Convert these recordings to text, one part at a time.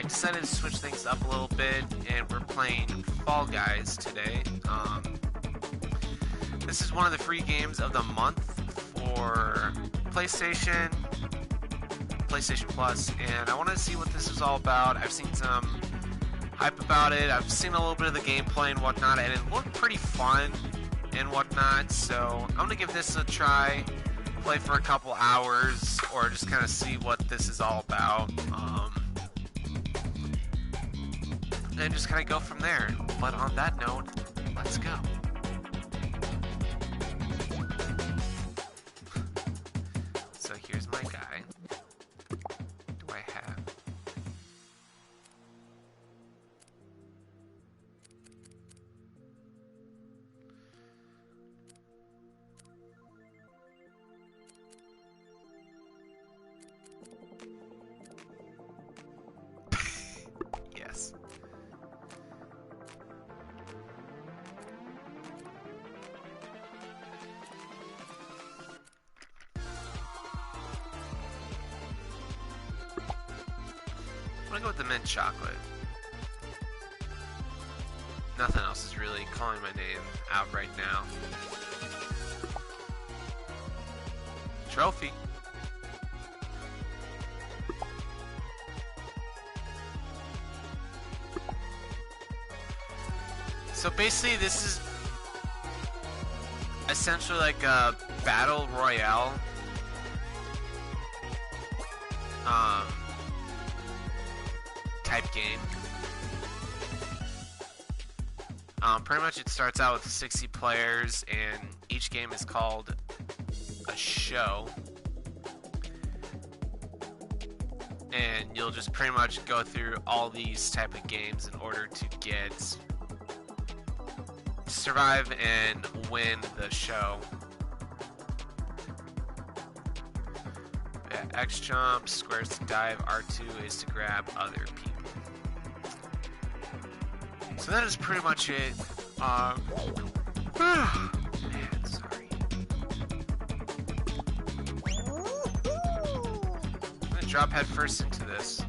decided to switch things up a little bit, and we're playing Fall Guys today. This is one of the free games of the month for PlayStation Plus, and I wanted to see what this is all about. I've seen some hype about it. I've seen a little bit of the gameplay and whatnot, and it looked pretty fun and whatnot, so I'm going to give this a try, play for a couple hours, or just kind of see what this is all about, and just kind of go from there. But on that note, let's go. So here's my guy. What do I have? Yes. I'm gonna go with the mint chocolate. Nothing else is really calling my name out right now. Trophy. So basically this is essentially like a battle royale type game. Pretty much it starts out with 60 players, and each game is called a show. And you'll just pretty much go through all these type of games in order to survive and win the show. Yeah, X jump, squares to dive, R2 is to grab other people. So that is pretty much it. Man, sorry. I'm gonna drop head first into this.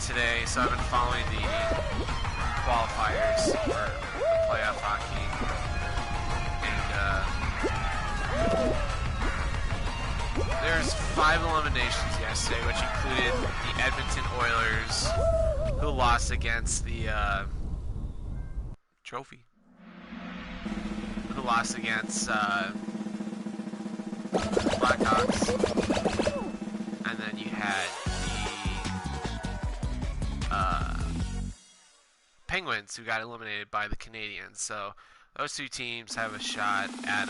Today, so I've been following the qualifiers for playoff hockey, and there's 5 eliminations yesterday, which included the Edmonton Oilers, who lost against the Trophy, who lost against Blackhawks, and then you had Penguins, who got eliminated by the Canadiens. So those two teams have a shot at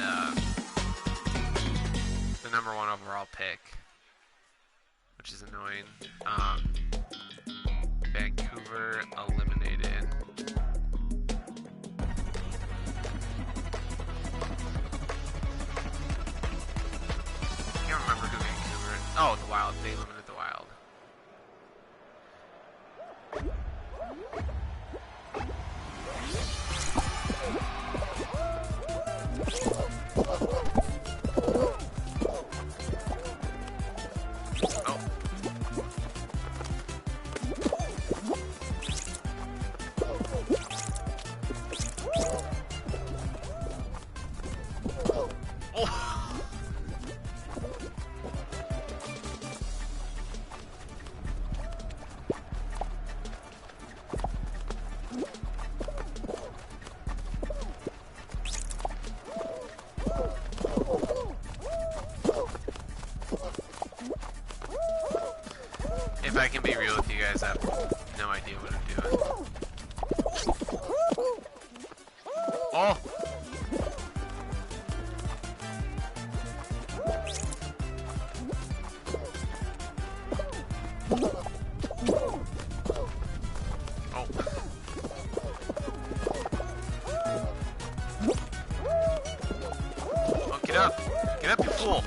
the #1 overall pick, which is annoying. Vancouver eliminated. I can't remember who Vancouver. Oh, the Wild. They eliminated the Wild. If I can be real with you guys, I have no idea what I'm doing. Oh! Oh. Oh, get up! Get up, you fool!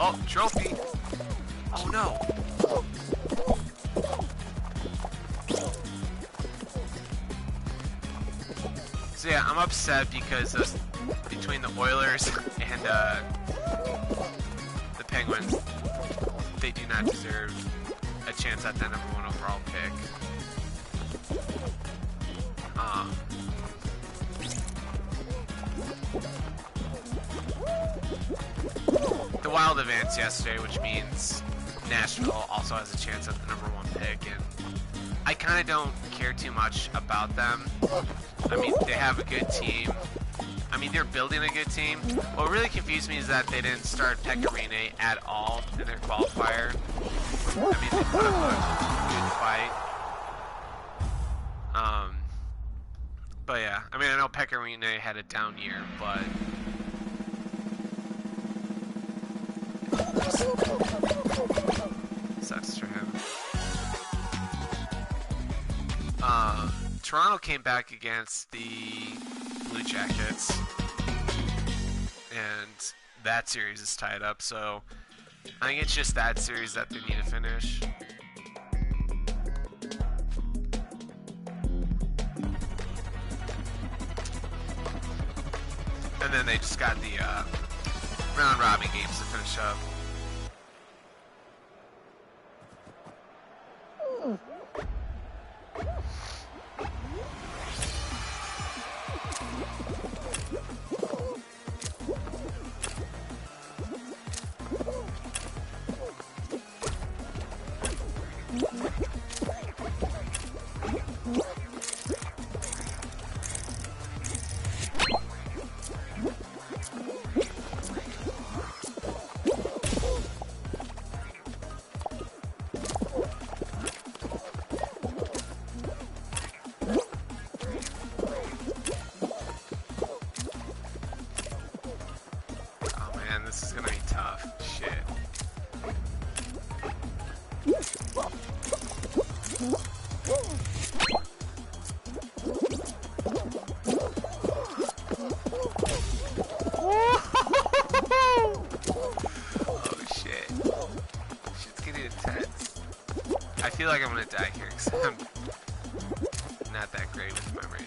Oh, trophy! Oh no! So yeah, I'm upset because between the Oilers and the Penguins, they do not deserve a chance at that #1 overall pick. The Wild advanced yesterday, which means Nashville also has a chance at the #1 pick, and I kind of don't care too much about them. I mean, they have a good team. I mean, they're building a good team. What really confused me is that they didn't start Pekka Rinne at all in their qualifier. I mean, they put up a good fight. But yeah, I mean, I know Pekka Rinne had a down year, but sucks for him. Toronto came back against the Blue Jackets, and that series is tied up, so I think it's just that series that they need to finish. And then they just got the round robin games to finish up. this is gonna be tough. Shit. Oh shit. Shit's getting intense. I feel like I'm gonna die here because I'm not that great with memory.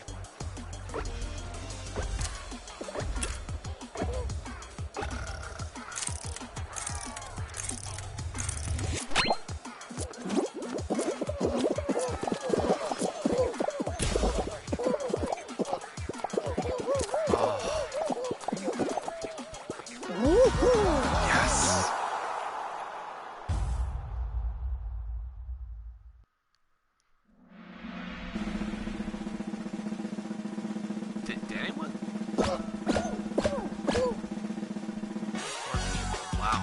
Did anyone? 4 people. Wow.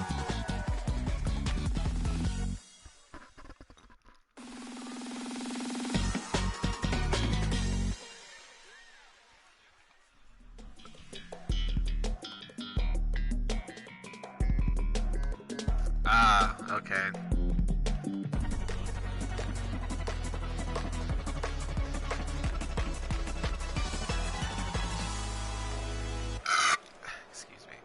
Ah, okay. Excuse me.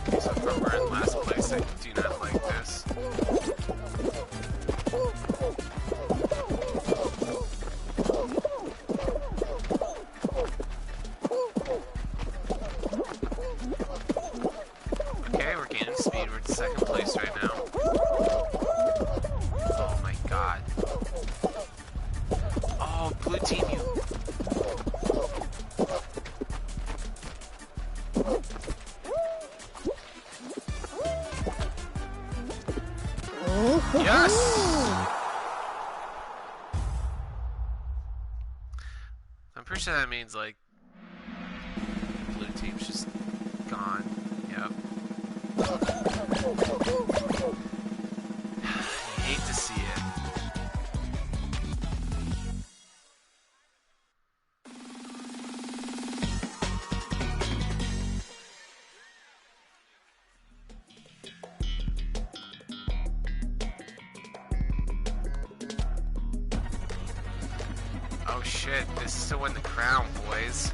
Okay, so far we're in last place. I do not like this. Okay, we're gaining speed. We're in second place right now. Oh my god. Oh, blue team, you. Yes! I'm pretty sure that means, like, blue team's just gone. Yep. I hate to see it. Oh shit, this is to win the crown, boys.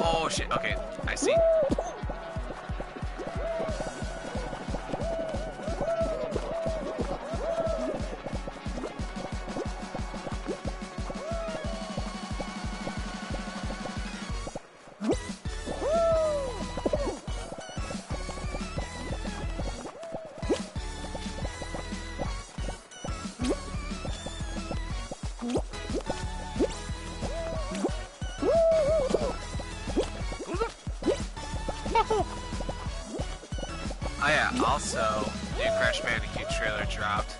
Oh shit, okay, I see. Oh yeah, also, new Crash Bandicoot trailer dropped.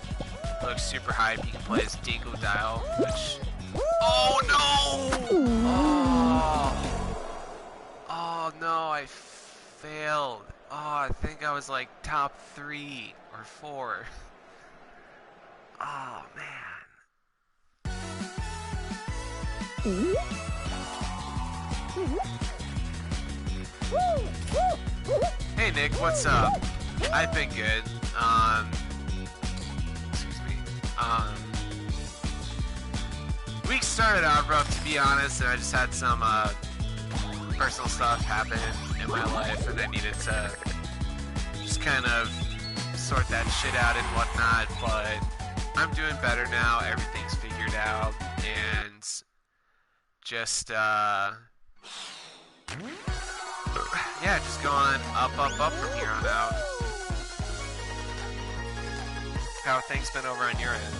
Looks super hype. You can play as Dingo Dial, which... Oh no! Oh no, I failed. Oh, I think I was like top 3 or 4. Oh man. Hey Nick, what's up? I've been good. Excuse me. Week started out rough, to be honest, and I just had some personal stuff happen in my life, and I needed to just kind of sort that shit out and whatnot. But I'm doing better now. Everything's figured out, and just yeah, just going up from here on out. How have things been over on your end?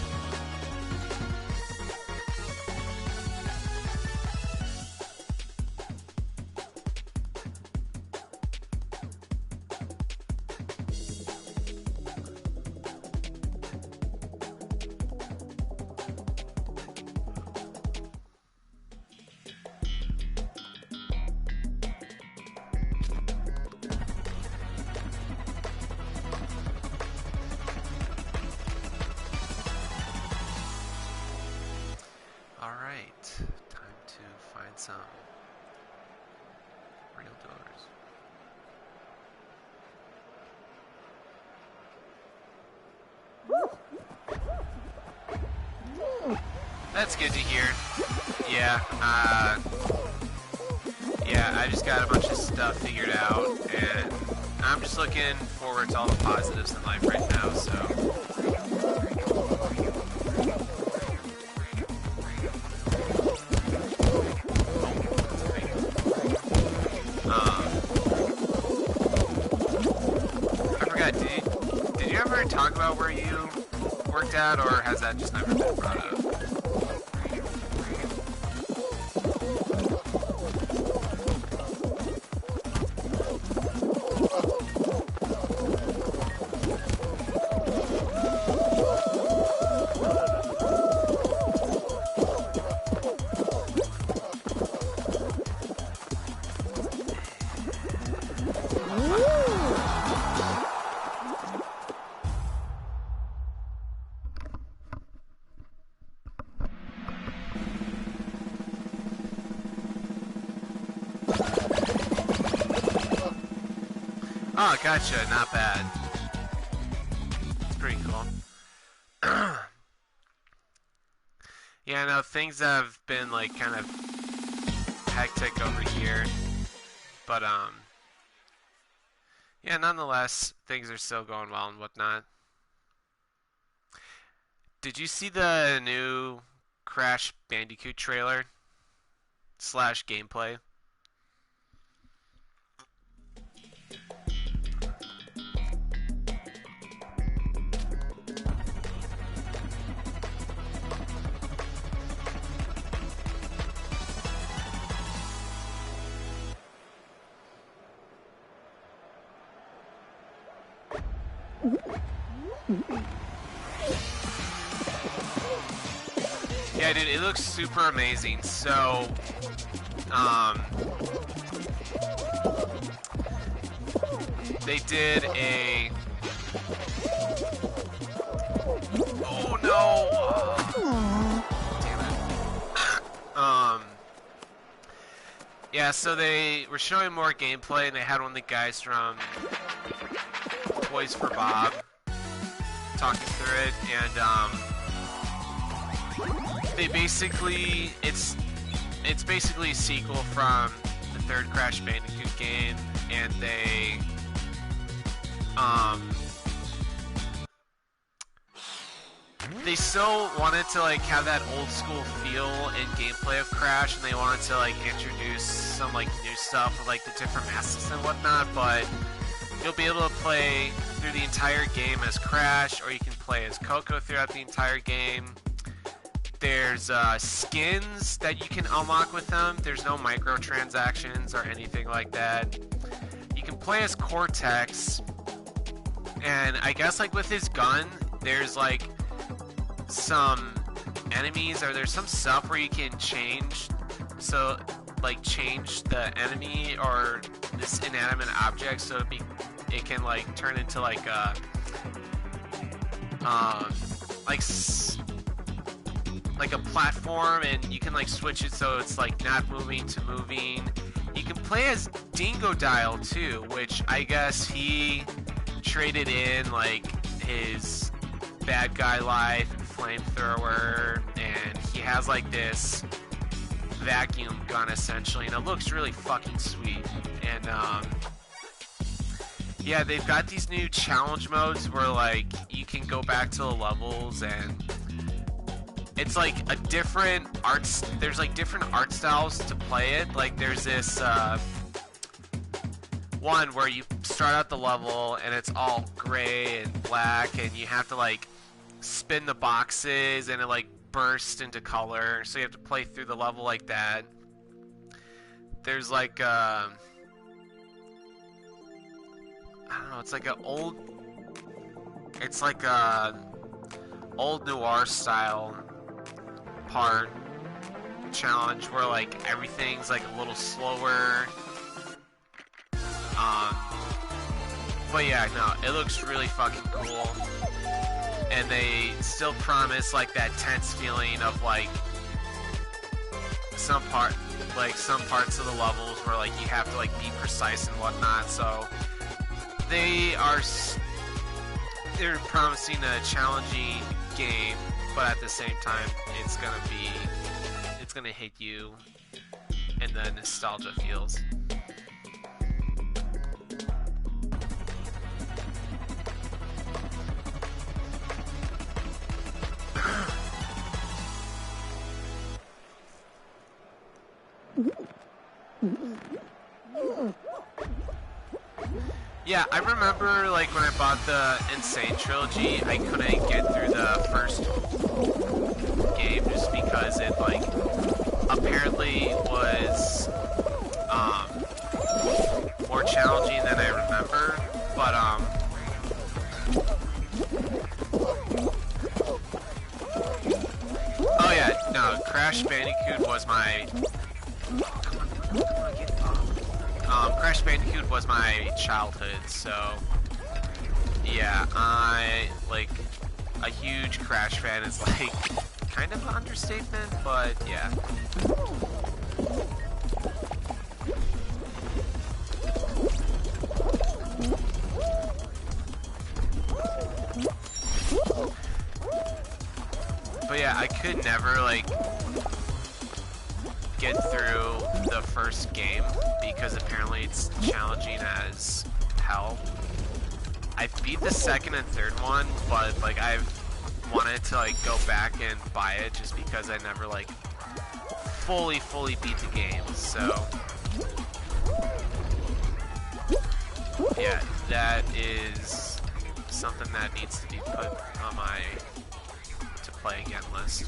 That's good to hear. Yeah, yeah, I just got a bunch of stuff figured out, and I'm just looking forward to all the positives in life right now, so... I forgot, did you ever talk about where you worked at, or has that just never been brought up? Oh, gotcha. Not bad. It's pretty cool. Yeah, no, things have been, like, kind of hectic over here. But, yeah, nonetheless, things are still going well and whatnot. Did you see the new Crash Bandicoot trailer? / gameplay? Yeah, dude, it looks super amazing. So, they did a... Oh, no! Damn it. Yeah, so they were showing more gameplay, and they had one of the guys from Toys for Bob talking through it, and they basically it's basically a sequel from the third Crash Bandicoot game, and they still wanted to like have that old school feel and gameplay of Crash, and they wanted to like introduce some like new stuff with like the different masks and whatnot, but you'll be able to play through the entire game as Crash, or you can play as Coco throughout the entire game. There's skins that you can unlock with them. There's no microtransactions or anything like that. You can play as Cortex, and I guess like with his gun, there's like some enemies, or there's some stuff where you can change, so like change the enemy or this inanimate object so it can like turn into like a like a platform, and you can like switch it so it's like not moving to moving. You can play as Dingodile too, which I guess he traded in like his bad guy life and flamethrower, and he has like this vacuum gun essentially, and it looks really fucking sweet. And yeah, they've got these new challenge modes where like you can go back to the levels, and it's like a different arts. There's like different art styles to play it. Like there's this one where you start out the level and it's all gray and black, and you have to like spin the boxes and it like bursts into color, so you have to play through the level like that. There's like I don't know, it's like a old noir style part challenge where like everything's like a little slower. But yeah, no, it looks really fucking cool. And they still promise like that tense feeling of like some parts of the levels where like you have to like be precise and whatnot. So they are they're promising a challenging game, but at the same time, it's gonna hit you in the nostalgia feels. Yeah, I remember like when I bought the Insane trilogy, I couldn't get through the first game just because it like apparently was more challenging than I remember. But oh yeah, no, Crash Bandicoot was my Crash Bandicoot was my childhood, so yeah, I like a huge Crash fan is like kind of an understatement, but yeah. But yeah, I could never like get through the first game because apparently it's challenging as hell. I beat the second and third one, but like I've wanted to like go back and buy it just because I never like fully beat the game. So yeah, that is something that needs to be put on my to play again list.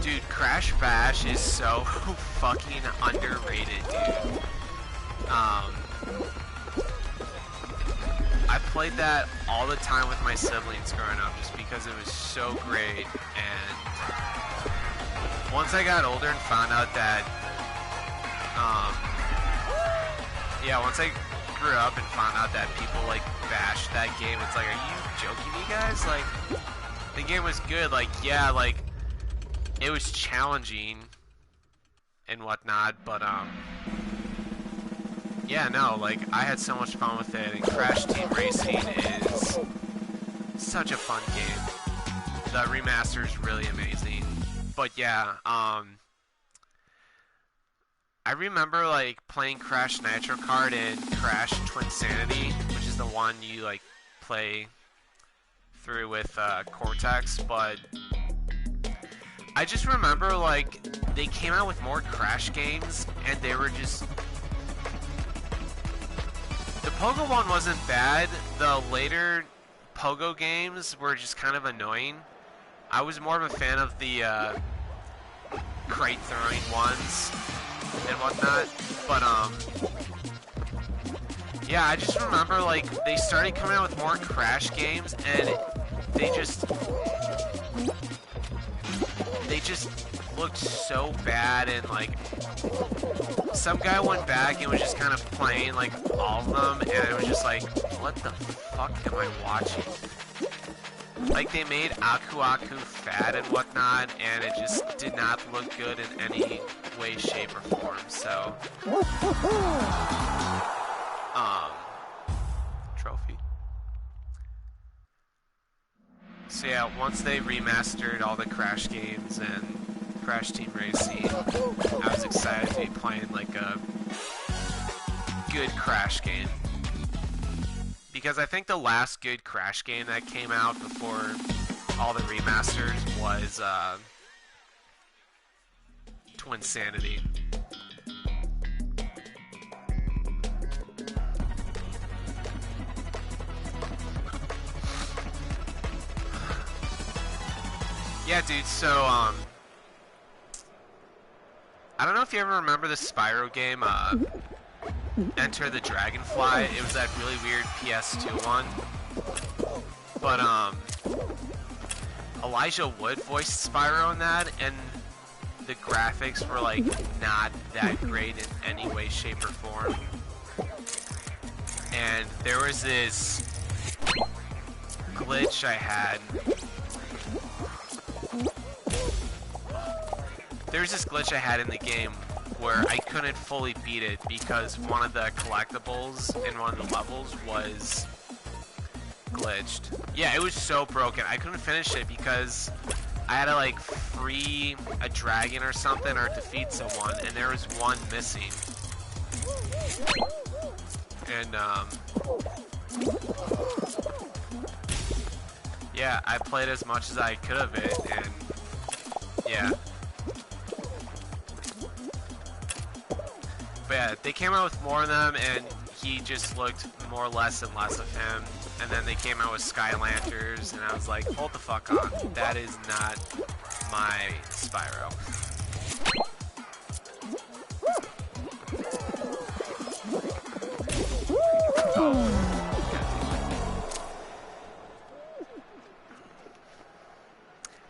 Dude, Crash Bash is so fucking underrated, dude. I played that all the time with my siblings growing up just because it was so great, and once I got older and found out that, yeah, once I grew up and found out that people, like, bashed that game, it's like, are you joking me, guys? Like, the game was good, like, yeah, like, it was challenging and whatnot, but yeah, no, like I had so much fun with it, and Crash Team Racing is such a fun game. The remaster is really amazing, but yeah, I remember like playing Crash Nitro Kart and Crash Twinsanity, which is the one you like play through with Cortex, but I just remember, like, they came out with more Crash games, and they were just... The Pogo one wasn't bad. The later Pogo games were just kind of annoying. I was more of a fan of the crate throwing ones and whatnot, but, yeah, I just remember, like, they started coming out with more Crash games, and they just looked so bad, and like some guy went back and was just kind of playing like all of them, and it was just like, what the fuck am I watching? Like they made Aku Aku fat and whatnot, and it just did not look good in any way, shape, or form. So trophy. So yeah, once they remastered all the Crash games and Crash Team Racing, I was excited to be playing like a good Crash game. Because I think the last good Crash game that came out before all the remasters was Twinsanity. Yeah, dude. So I don't know if you ever remember the Spyro game, Enter the Dragonfly. It was that really weird PS2 one. But Elijah Wood voiced Spyro in that, and the graphics were like not that great in any way, shape, or form. And there was this glitch I had. There's this glitch I had in the game where I couldn't fully beat it because one of the collectibles in one of the levels was glitched. Yeah, it was so broken. I couldn't finish it because I had to like free a dragon or something or defeat someone, and there was one missing. And yeah, I played as much as I could of it, and yeah. But yeah, they came out with more of them, and he just looked more less and less of him. And then they came out with Skylanders, and I was like, hold the fuck on. That is not my Spyro.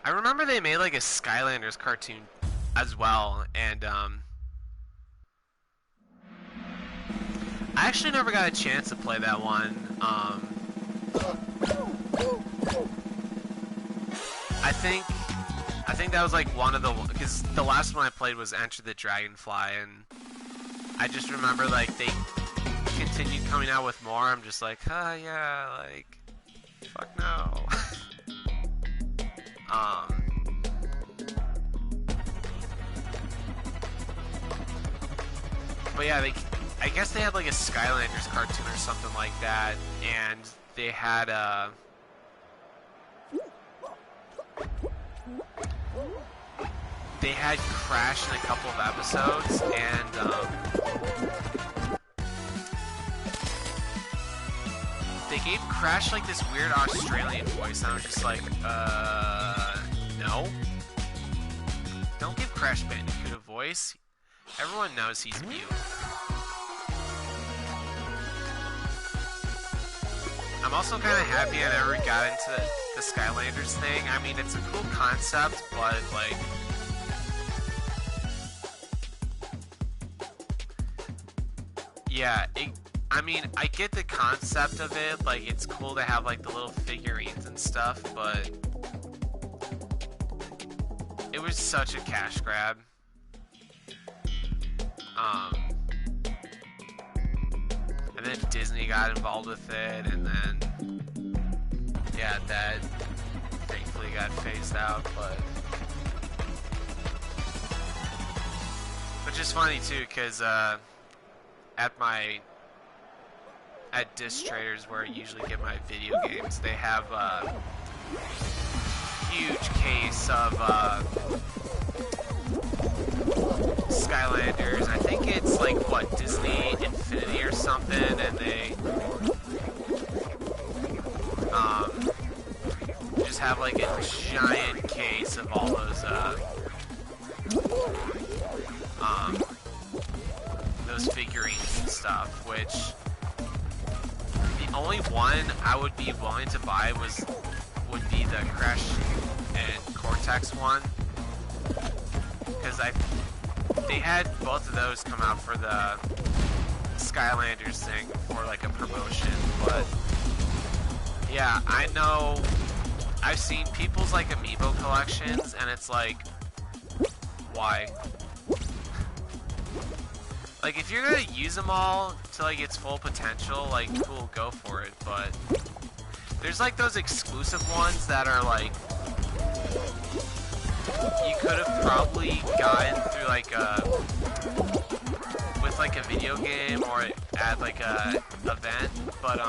I remember they made like a Skylanders cartoon as well, and I actually never got a chance to play that one. I think that was like one of the, because the last one I played was Enter the Dragonfly, and I just remember like they continued coming out with more. I'm just like, yeah, like, fuck no. But yeah, I guess they had like a Skylanders cartoon or something like that, and they had Crash in a couple of episodes, and they gave Crash like this weird Australian voice, and I was just like, no. Don't give Crash Bandicoot a voice. Everyone knows he's mute. I'm also kind of happy I never got into the Skylanders thing. I mean, it's a cool concept, but like, yeah, I mean, I get the concept of it. Like, it's cool to have like the little figurines and stuff, but it was such a cash grab. And then Disney got involved with it, and then, yeah, that thankfully got phased out, but which is funny too, because at Disc Traders, where I usually get my video games, they have a huge case of Skylanders. I think it's like, what, Disney Infinity or something, and they just have like a giant case of all those figurines and stuff, which the only one I would be willing to buy would be the Crash and Cortex one, because they had both of those come out for the Skylanders thing for like a promotion. But yeah, I know I've seen people's like amiibo collections, and it's like, why? Like, if you're gonna use them all to like its full potential, like, cool, go for it. But there's like those exclusive ones that are like, you could have probably gotten through like with like a video game or at like a event, but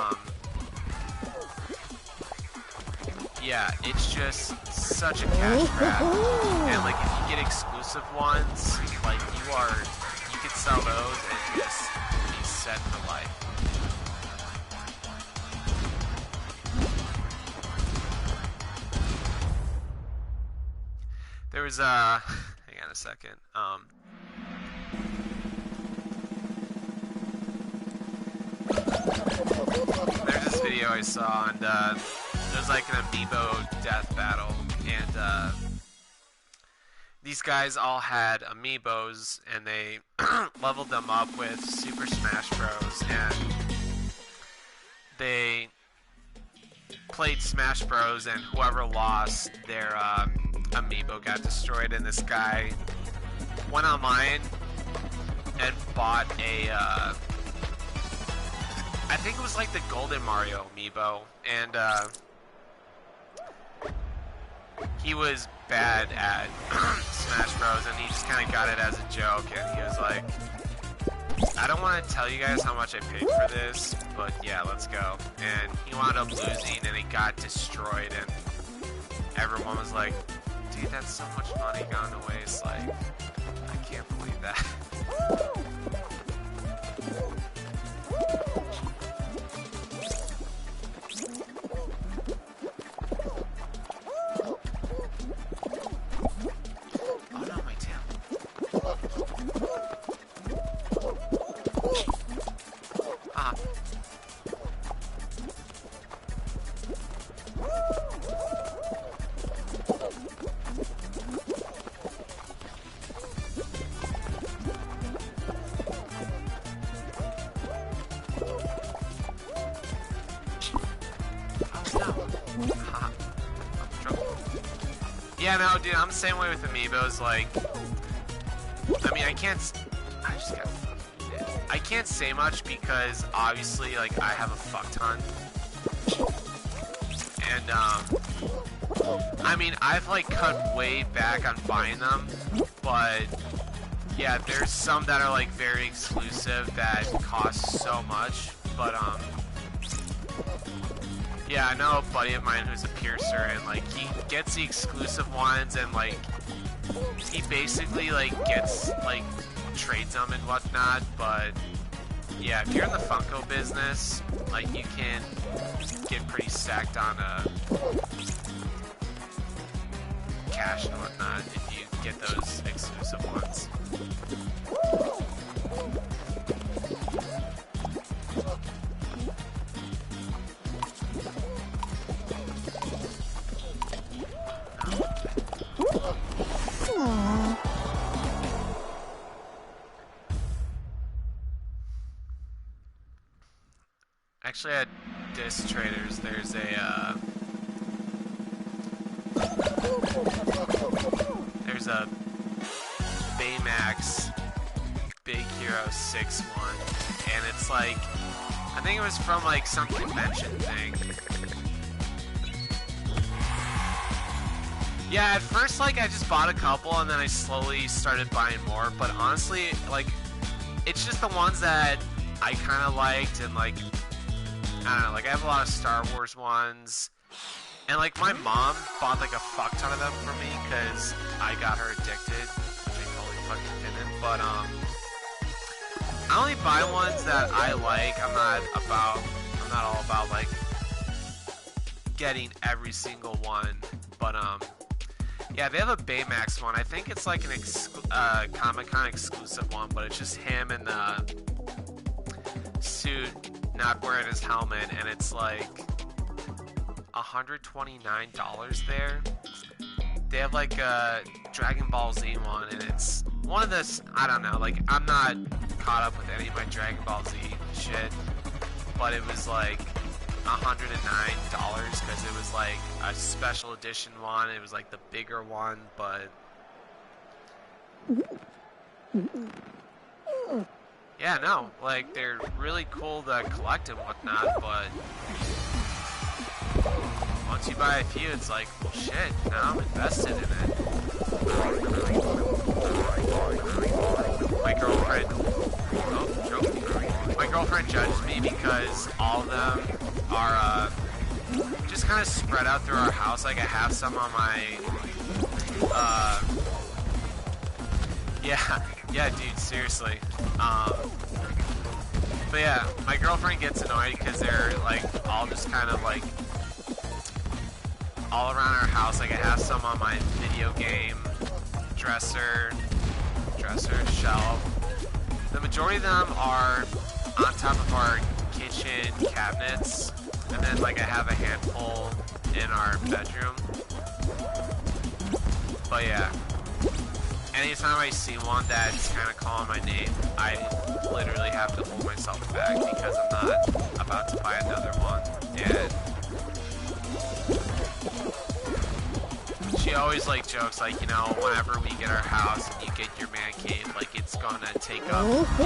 yeah, it's just such a cash grab. And like, if you get exclusive ones, like, you could sell those and just be set for life. There was hang on a second. There's this video I saw, and there's like an amiibo death battle, and these guys all had amiibos, and they leveled them up with Super Smash Bros. And they played Smash Bros. And whoever lost, their amiibo got destroyed. And this guy went online and bought a, I think it was like the Golden Mario amiibo, and he was bad at Smash Bros. And he just kind of got it as a joke, and he was like, I don't want to tell you guys how much I paid for this, but yeah, let's go. And he wound up losing, and he got destroyed, and everyone was like, dude, that's so much money gone to waste. Like, I can't believe that. Oh no, my tail. Ah. Yeah, no, dude, I'm the same way with amiibos. Like, I mean, I can't say much because obviously, like, I have a fuck ton, and I mean, I've like cut way back on buying them, but yeah, there's some that are like very exclusive that cost so much, but yeah, I know a buddy of mine who's a piercer, and like he gets the exclusive ones, and like he basically like gets like trades them and whatnot. But yeah, if you're in the Funko business, like you can get pretty stacked on cash and whatnot if you get those exclusive ones. Actually, at Disc Traders, there's a Baymax Big Hero 6 one, and it's like, I think it was from like some convention thing. Yeah, at first, like, I just bought a couple, and then I slowly started buying more, but honestly, like, it's just the ones that I kind of liked, and like, I don't know, like, I have a lot of Star Wars ones, and like, my mom bought like a fuck ton of them for me, because I got her addicted, which I totally fucking didn't, but I only buy ones that I like. I'm not all about like getting every single one, but yeah, they have a Baymax one. I think it's like an Comic-Con exclusive one, but it's just him in the suit, not wearing his helmet, and it's like $129 there. They have like a Dragon Ball Z one, and it's one of the, I don't know, like, I'm not caught up with any of my Dragon Ball Z shit, but it was like $109 because it was like a special edition one. It was like the bigger one, but yeah, no, like, they're really cool to collect and whatnot, but once you buy a few, it's like, well, shit, now I'm invested in it. My girlfriend judges me because all of them are just kind of spread out through our house. Like, I have some on my yeah, dude, seriously. But yeah, my girlfriend gets annoyed because they're like all just kind of like all around our house. Like I have some on my video game dresser, shelf. The majority of them are on top of our kitchen cabinets, and then like I have a handful in our bedroom. But yeah, anytime I see one that's kind of calling my name, I literally have to hold myself back because I'm not about to buy another one. And she always like jokes like, you know, whenever we get our house and you get your man cave, like it's gonna take up the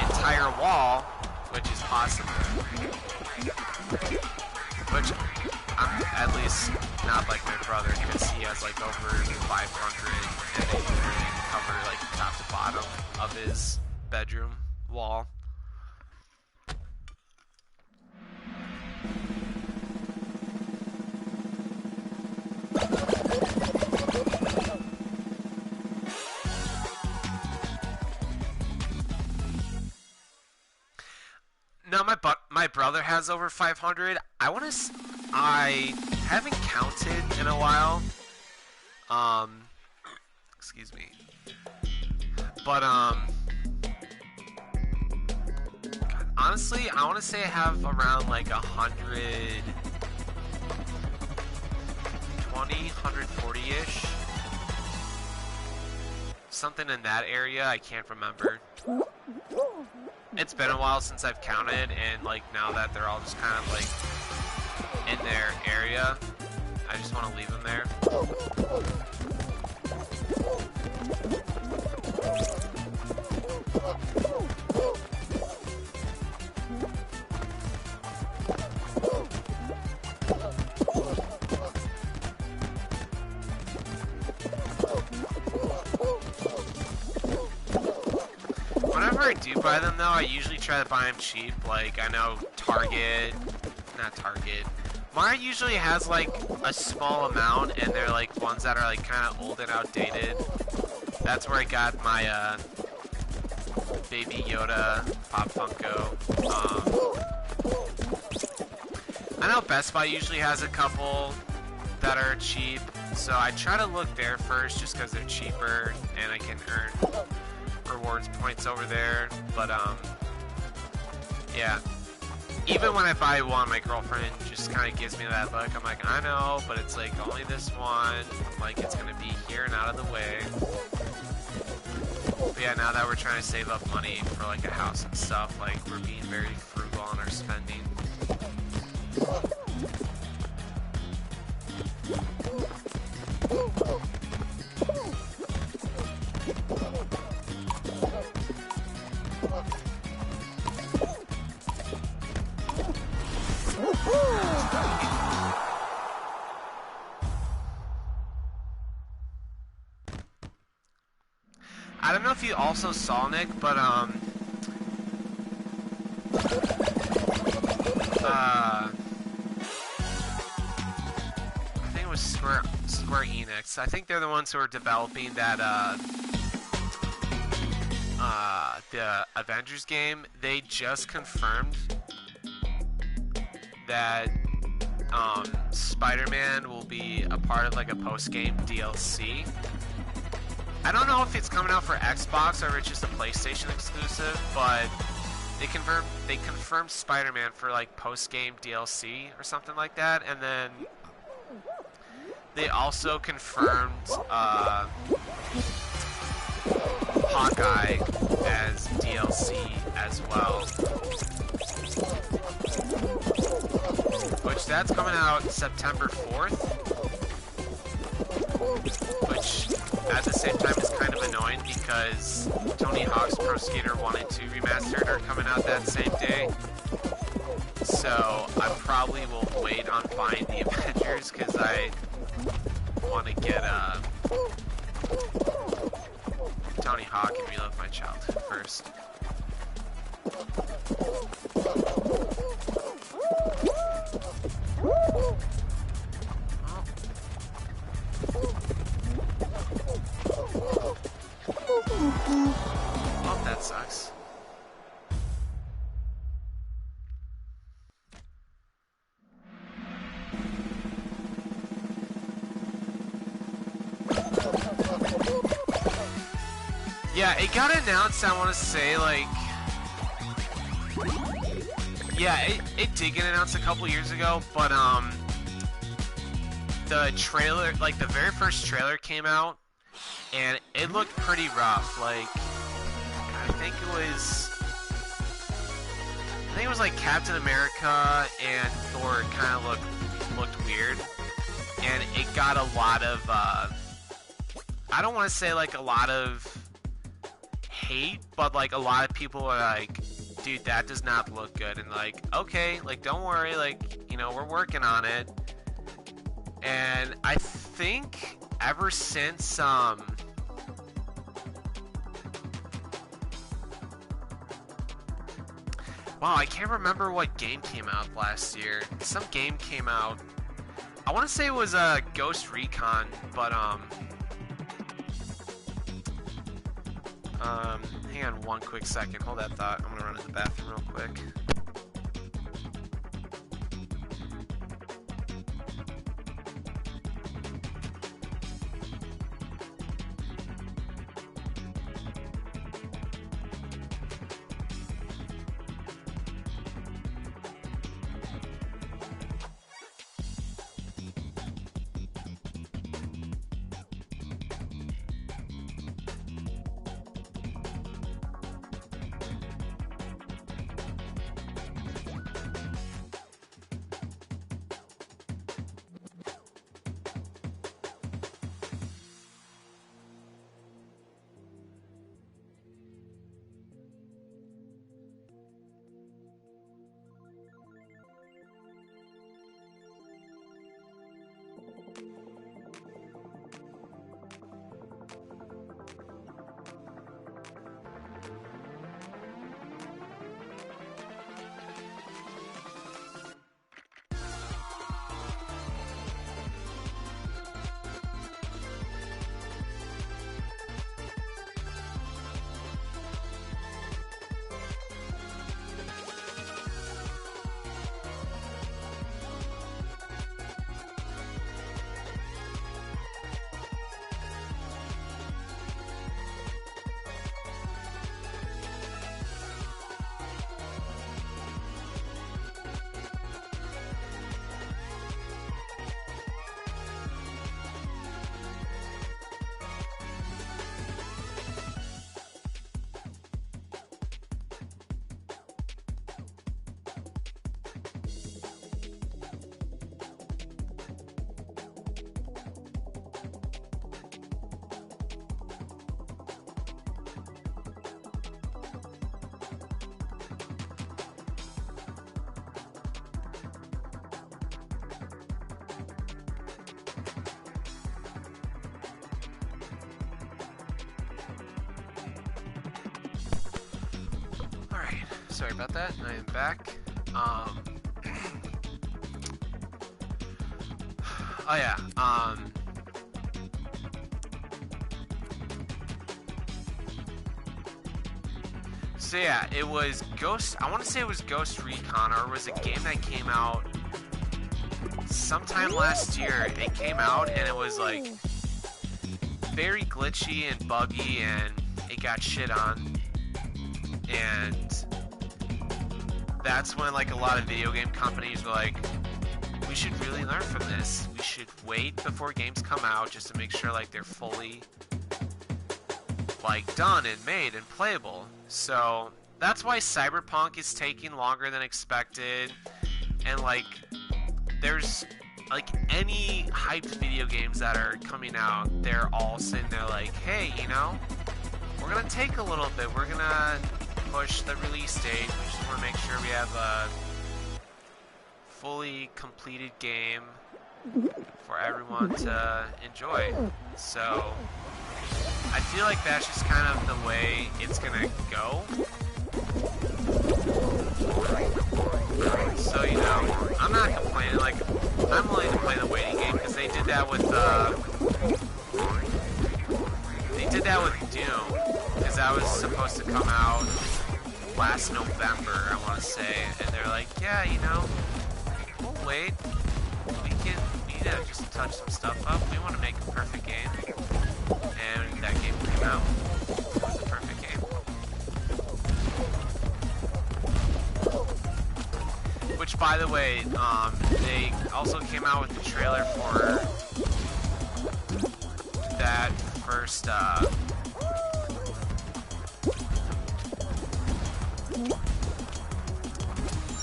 entire wall, which is possible. Which I'm at least not like my brother, because he has like over 500 and they literally cover like top to bottom of his bedroom wall. No, my brother has over 500. I haven't counted in a while. Excuse me. But honestly, I want to say I have around like 120, 140-ish. Something in that area, I can't remember. It's been a while since I've counted, and like now that they're all just kind of like in their area, I just want to leave them there. Whenever I do buy them though, I usually try to buy them cheap. Like I know Mara usually has like a small amount, and they're like ones that are like kind of old and outdated. That's where I got my Baby Yoda Pop Funko. I know Best Buy usually has a couple that are cheap, so I try to look there first just because they're cheaper and I can earn rewards points over there. But yeah. Even when I buy one, my girlfriend just kind of gives me that look. I'm like, I know, but it's like only this one. I'm like, it's gonna be here and out of the way. But yeah, now that we're trying to save up money for like a house and stuff, like we're being very frugal on our spending. I don't know if you also saw, Nick, but I think it was Square Enix. I think they're the ones who are developing that the Avengers game. They just confirmed that Spider-Man will be a part of like a post-game DLC. I don't know if it's coming out for Xbox or if it's just a PlayStation exclusive, but they confirmed Spider-Man for like post-game DLC or something like that, and then they also confirmed Hawkeye as DLC as well. Which that's coming out September 4th. Which at the same time is kind of annoying because Tony Hawk's Pro Skater 1 and 2 Remastered are coming out that same day. So I probably will wait on buying the Avengers because I want to get Tony Hawk and Relive My Childhood first. Oh, that sucks. Yeah, it got announced, I want to say, like... Yeah, it did get announced a couple years ago, but, the trailer, like, the very first trailer came out, and it looked pretty rough. Like, I think it was like Captain America and Thor kind of looked weird, and it got a lot of, I don't want to say, like, a lot of hate, but, like, a lot of people are like, dude, that does not look good. And like, okay, like, don't worry, like, you know, we're working on it. And I think ever since, wow, I can't remember what game came out last year. Some game came out. I want to say it was Ghost Recon, but hang on one quick second. Hold that thought. I'm gonna run to the bathroom real quick. Sorry about that. I am back. Oh yeah. So yeah, it was Ghost. I want to say it was Ghost Recon, or it was a game that came out sometime last year. It came out and it was like very glitchy and buggy, and it got shit on. And that's when, like, a lot of video game companies were like, we should really learn from this. We should wait before games come out just to make sure, like, they're fully, like, done and made and playable. So that's why Cyberpunk is taking longer than expected. And, like, there's, like, any hyped video games that are coming out, they're all sitting there like, hey, you know, we're gonna take a little bit. We're gonna push the release date. We just want to make sure we have a fully completed game for everyone to enjoy. So I feel like that's just kind of the way it's gonna go. So, you know, I'm not complaining. Like, I'm willing to play the waiting game because they did that with Doom, because that was supposed to come out last November, I want to say, and they're like, yeah, you know, we'll wait. We need to just touch some stuff up. We want to make a perfect game, and by the way, they also came out with the trailer for that first,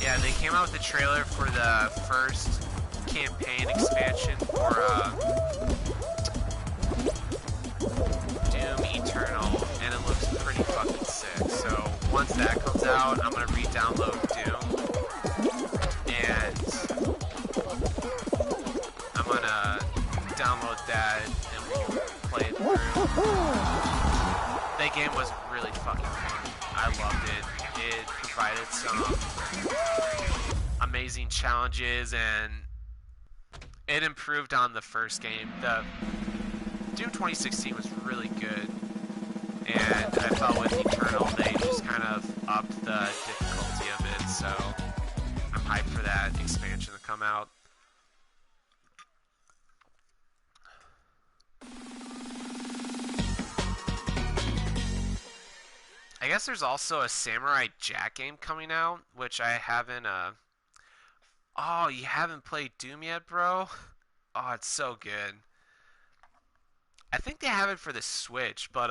yeah, they came out with the trailer for the first campaign expansion for, Doom Eternal, and it looks pretty fucking sick. So once that comes out, I'm gonna re-download Doom, and I'm gonna download that and we'll play it through. That game was really fucking fun. I loved it. It provided some amazing challenges, and it improved on the first game. The Doom 2016 was really good, and I felt with Eternal they just kind of upped the difficulty of it, so I'm hyped for that expansion to come out. I guess there's also a Samurai Jack game coming out, which I haven't, Oh, you haven't played Doom yet, bro? Oh, it's so good. I think they have it for the Switch, but,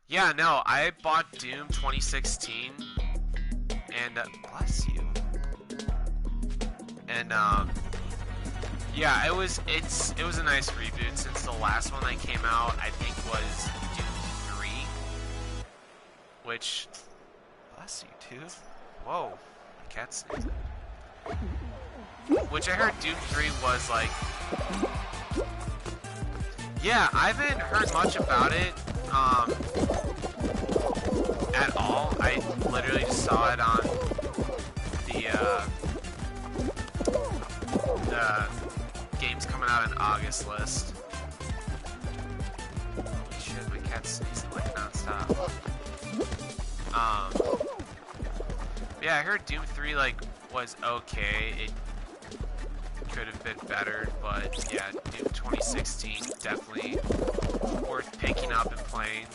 yeah, no, I bought Doom 2016, and, bless you. And, yeah, it was a nice reboot since the last one that came out, I think, was Doom 3, which, bless you, too. Whoa, my cat sneezed. Which I heard Doom 3 was, like, yeah, I haven't heard much about it, at all. I literally just saw it on the games coming out in August list. Holy shit, my cat's sneezing like nonstop. Yeah, I heard Doom 3, like, was okay. It could have been better, but yeah, Doom 2016 definitely worth picking up and playing.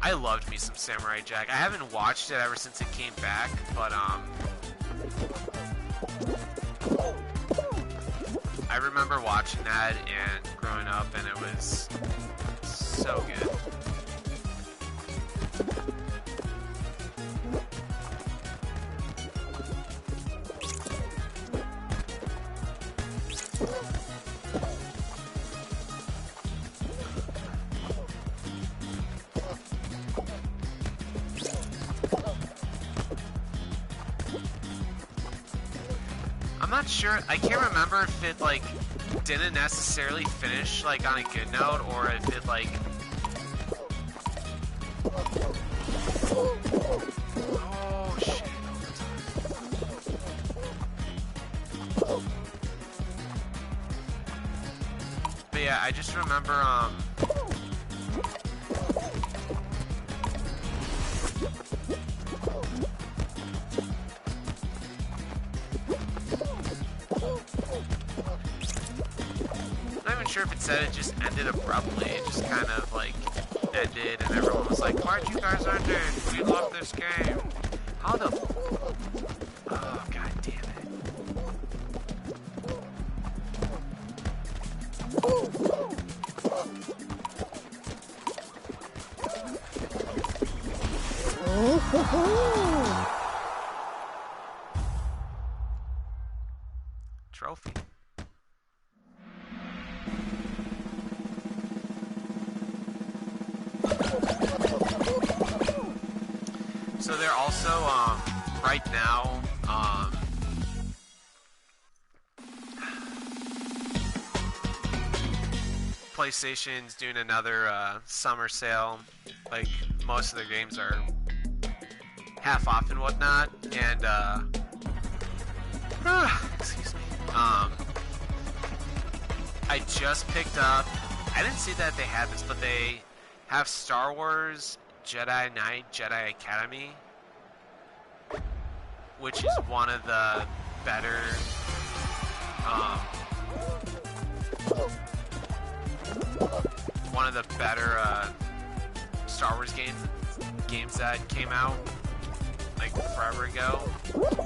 I loved me some Samurai Jack. I haven't watched it ever since it came back, but I remember watching that and growing up, and it was so good. I'm not sure, I can't remember if it, like, didn't necessarily finish, like, on a good note, or if it, like... Oh, shit. But yeah, I just remember, sure if it said it just ended abruptly. It just kind of like ended, and everyone was like, "Why'd you guys end it? We love this game." How the? Oh, god damn it! Trophy. So they're also, right now, PlayStation's doing another, summer sale. Like, most of their games are half off and whatnot, and, excuse me, I just picked up, I didn't see that they had this, but they have Star Wars Jedi Knight Jedi Academy, which is one of the better, one of the better Star Wars games that came out like forever ago.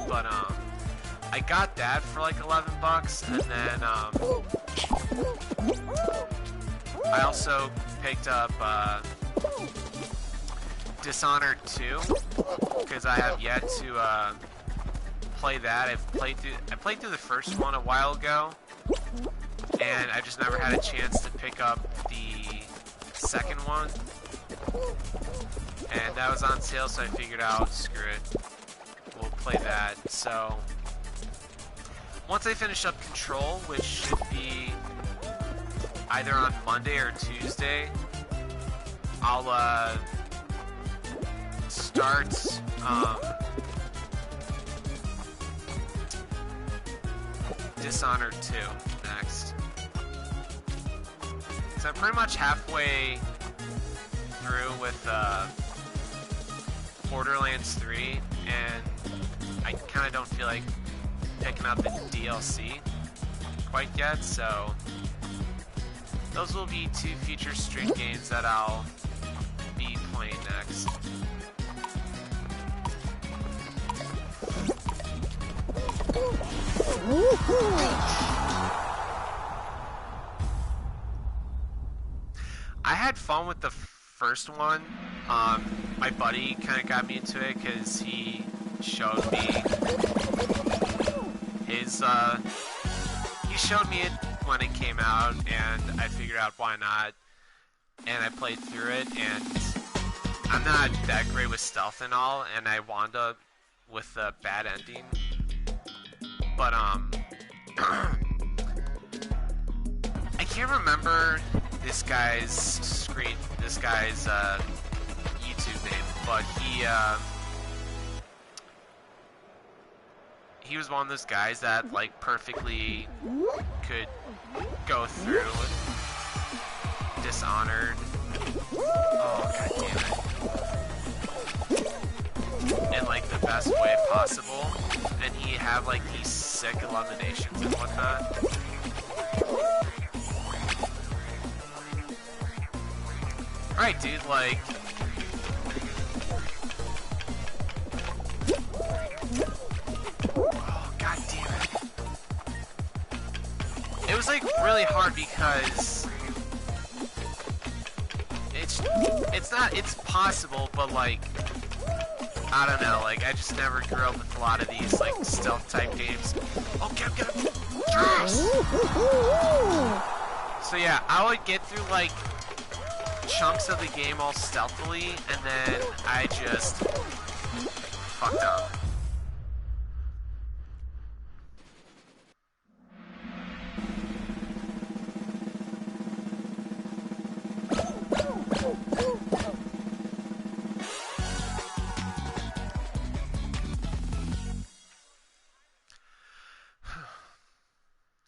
But I got that for like 11 bucks, and then I also picked up Dishonored 2 because I have yet to play that. I played through the first one a while ago, and I just never had a chance to pick up the second one. And that was on sale, so I figured out, screw it, we'll play that. So once I finish up Control, which should be either on Monday or Tuesday, I'll start Dishonored 2 next. So I'm pretty much halfway through with Borderlands 3, and I kind of don't feel like picking up the DLC quite yet, so those will be 2 future stream games that I'll be playing next. I had fun with the first one. My buddy kind of got me into it because he showed me his, he showed me it when it came out, and I figured out why not, and I played through it, and I'm not that great with stealth and all, and I wound up with a bad ending, but I can't remember this guy's YouTube name, but he was one of those guys that like perfectly could go through Dishonored. Oh, god damn it. In like the best way possible, and he had like these sick eliminations and whatnot. Alright, dude, like... Oh, god damn it. It was, like, really hard because... It's possible, but, like... I don't know, like, I just never grew up with a lot of these, like, stealth-type games. Oh, get him! Yes! So, yeah, I would get through, like... chunks of the game all stealthily, and then I just fucked up.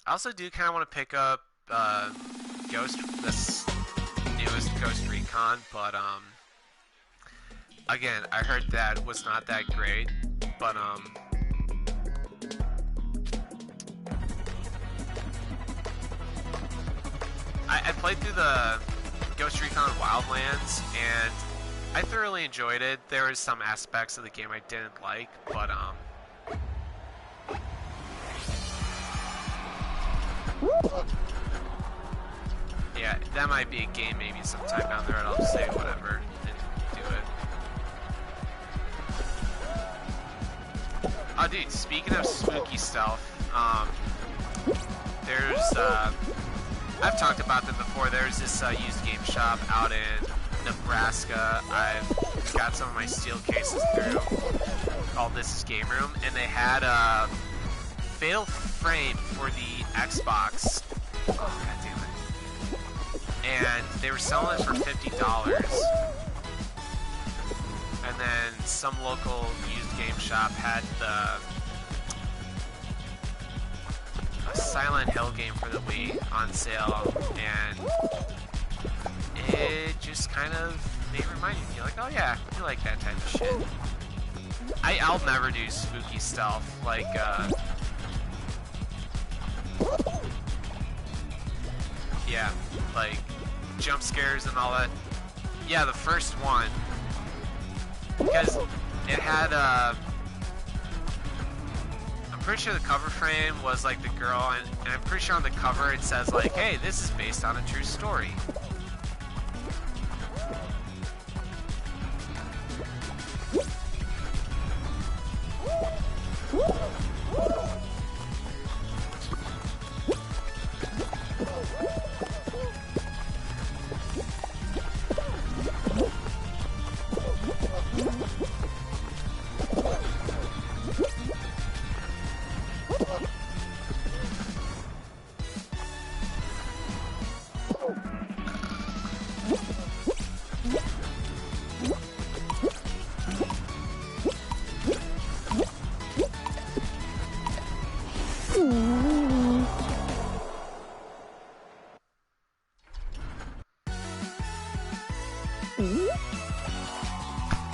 I also do kind of want to pick up this newest Ghost Recon, but again, I heard that was not that great, but I played through the Ghost Recon Wildlands, and I thoroughly enjoyed it. There was some aspects of the game I didn't like, but yeah, that might be a game maybe sometime down the road. I'll just say whatever and do it. Oh, dude, speaking of spooky stealth, there's, I've talked about them before. There's this used game shop out in Nebraska. I've got some of my steel cases through, called This Is Game Room, and they had a Fatal Frame for the Xbox. Oh, god damn it. And they were selling it for $50. And then some local used game shop had a Silent Hill game for the Wii on sale, and it just kind of reminded me, like, oh yeah, I like that type of shit. I'll never do spooky stealth, like, yeah, like, jump scares and all that. Yeah, the first one. Because it had, I'm pretty sure the cover frame was like the girl, and I'm pretty sure on the cover it says like, hey, this is based on a true story.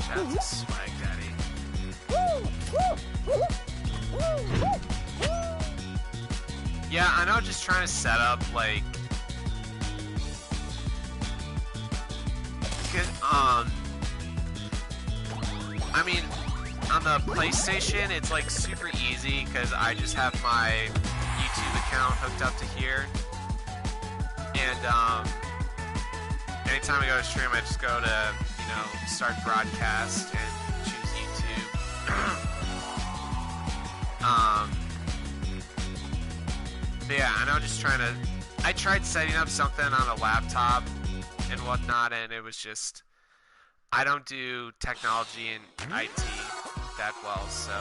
Shout out to Swag Daddy. Yeah, I know, just trying to set up, like, I mean, on the PlayStation, it's, like, super easy, because I just have my YouTube account hooked up to here, and, anytime I go to stream, I just go to, you know, start broadcast and choose YouTube. But yeah, I know, just trying to, I tried setting up something on a laptop and whatnot, and it was just, I don't do technology and IT that well, so.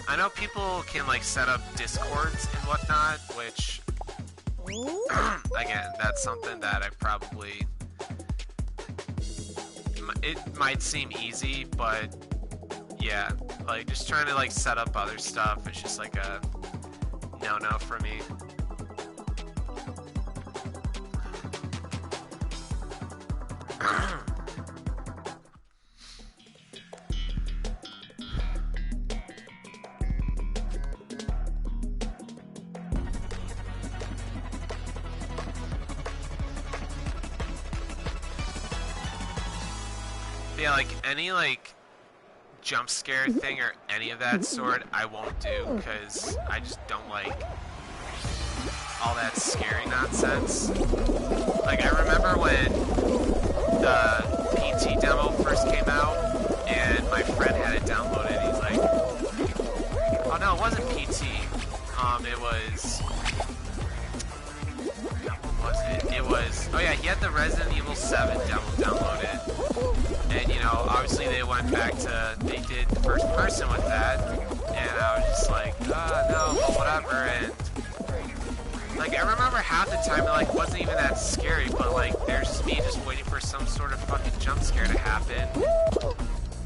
I know people can like set up Discords and whatnot, which, again, that's something that I probably, it might seem easy, but yeah, like just trying to like set up other stuff, it's just like a no-no for me. Yeah, like any like jump scare thing or any of that sort, I won't do because I just don't like all that scary nonsense. Like I remember when the PT demo first came out and my friend had it downloaded. He's like, oh no, it wasn't PT. It was. What was it? It was. Oh yeah, he had the Resident Evil 7 demo downloaded. And, you know, obviously they went back to, they did first person with that, and I was just like, no, but whatever, and, like, I remember half the time it, like, wasn't even that scary, but, like, there's just me just waiting for some sort of fucking jump scare to happen,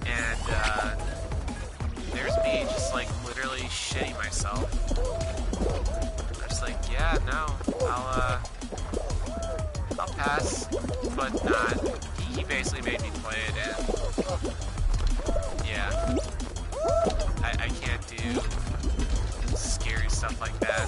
and, there's me just, like, literally shitting myself. I'm just like, yeah, no, I'll pass, but not. He basically made me play it, and yeah, I can't do scary stuff like that.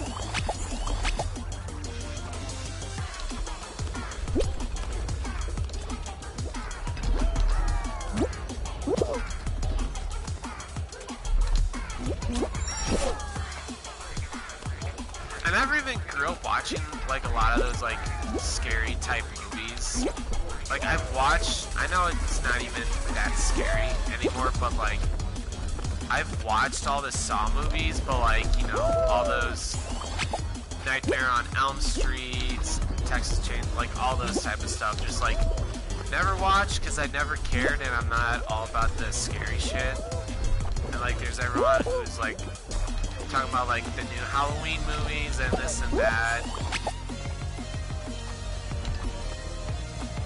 I never even grew up watching like a lot of those like scary type movies. Like, I've watched, I know it's not even that scary anymore, but, like, I've watched all the Saw movies, but, like, you know, all those Nightmare on Elm Street, Texas Chain, like, all those type of stuff, just, like, never watched, because I never cared, and I'm not all about the scary shit. And, like, there's everyone who's, like, talking about, like, the new Halloween movies, and this and that.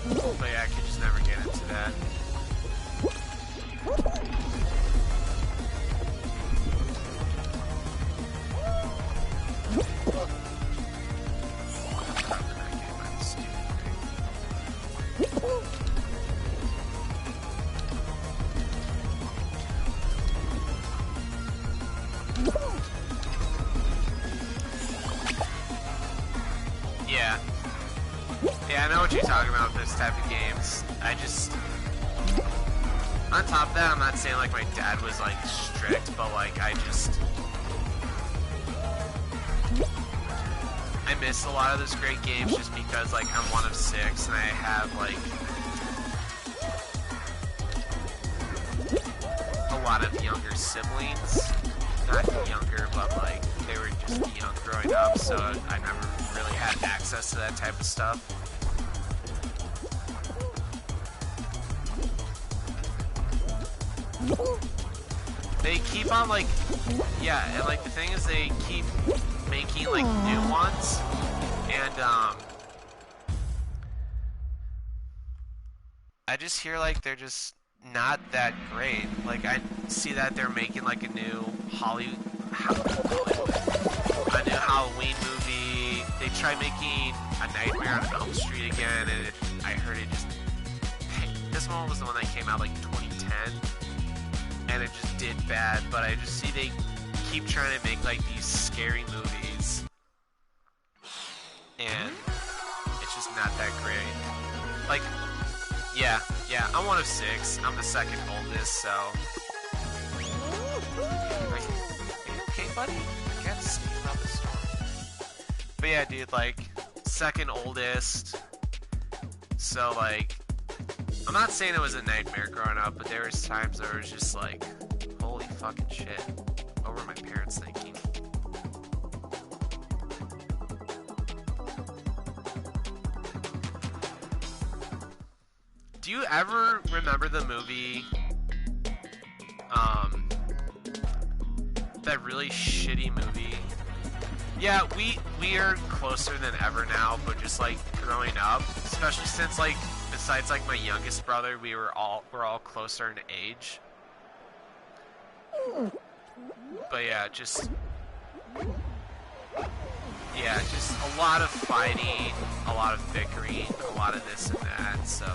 But yeah, I could just never get into that. what you're talking about with this type of games. I just... On top of that, I'm not saying like my dad was like strict, but like I miss a lot of those great games just because like I'm one of 6 and I have like a lot of younger siblings. Not younger, but like they were just young growing up, so I never really had access to that type of stuff. They keep on like, yeah, and like the thing is they keep making like new ones, and I just hear like they're just not that great. Like I see that they're making like a new Hollywood, a new Halloween movie. They tried making A Nightmare on Elm Street again, and I heard it just. This one was the one that came out like 2010. And it just did bad, but I just see they keep trying to make like these scary movies, and it's just not that great. Like, yeah, I'm one of 6. I'm the second oldest, so. Like, are you okay, buddy? You gotta sneeze up the storm. But yeah, dude, like, second oldest. So like. I'm not saying it was a nightmare growing up, but there was times where it was just like, holy fucking shit. What were my parents thinking? Do you ever remember the movie, that really shitty movie? Yeah, we are closer than ever now, but just like growing up, especially since like, besides like my youngest brother, we're all closer in age. But yeah, just a lot of fighting, a lot of bickering, a lot of this and that, so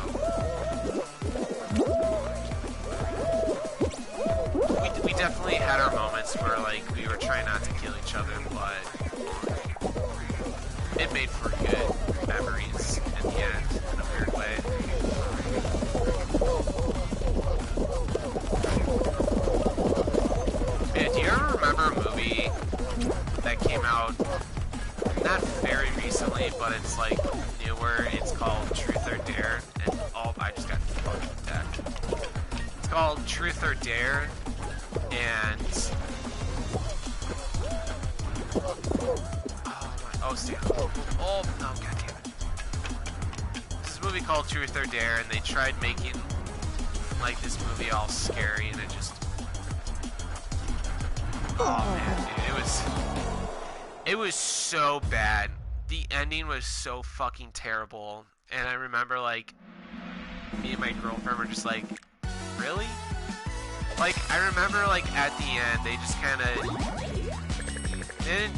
we definitely had our moments where like we were trying not to kill each other, but it made for good memories in the end, in a weird way. Yeah, do you ever remember a movie that came out not very recently, but it's like newer? It's called Truth or Dare, and I just got fucking decked. It's called Truth or Dare, and oh no, goddamn it! This is a movie called Truth or Dare, and they tried making like this movie all scary, and it just. Oh man, dude, it was so bad. The ending was so fucking terrible, and I remember like me and my girlfriend were just like, really? Like I remember like at the end they just kind of didn't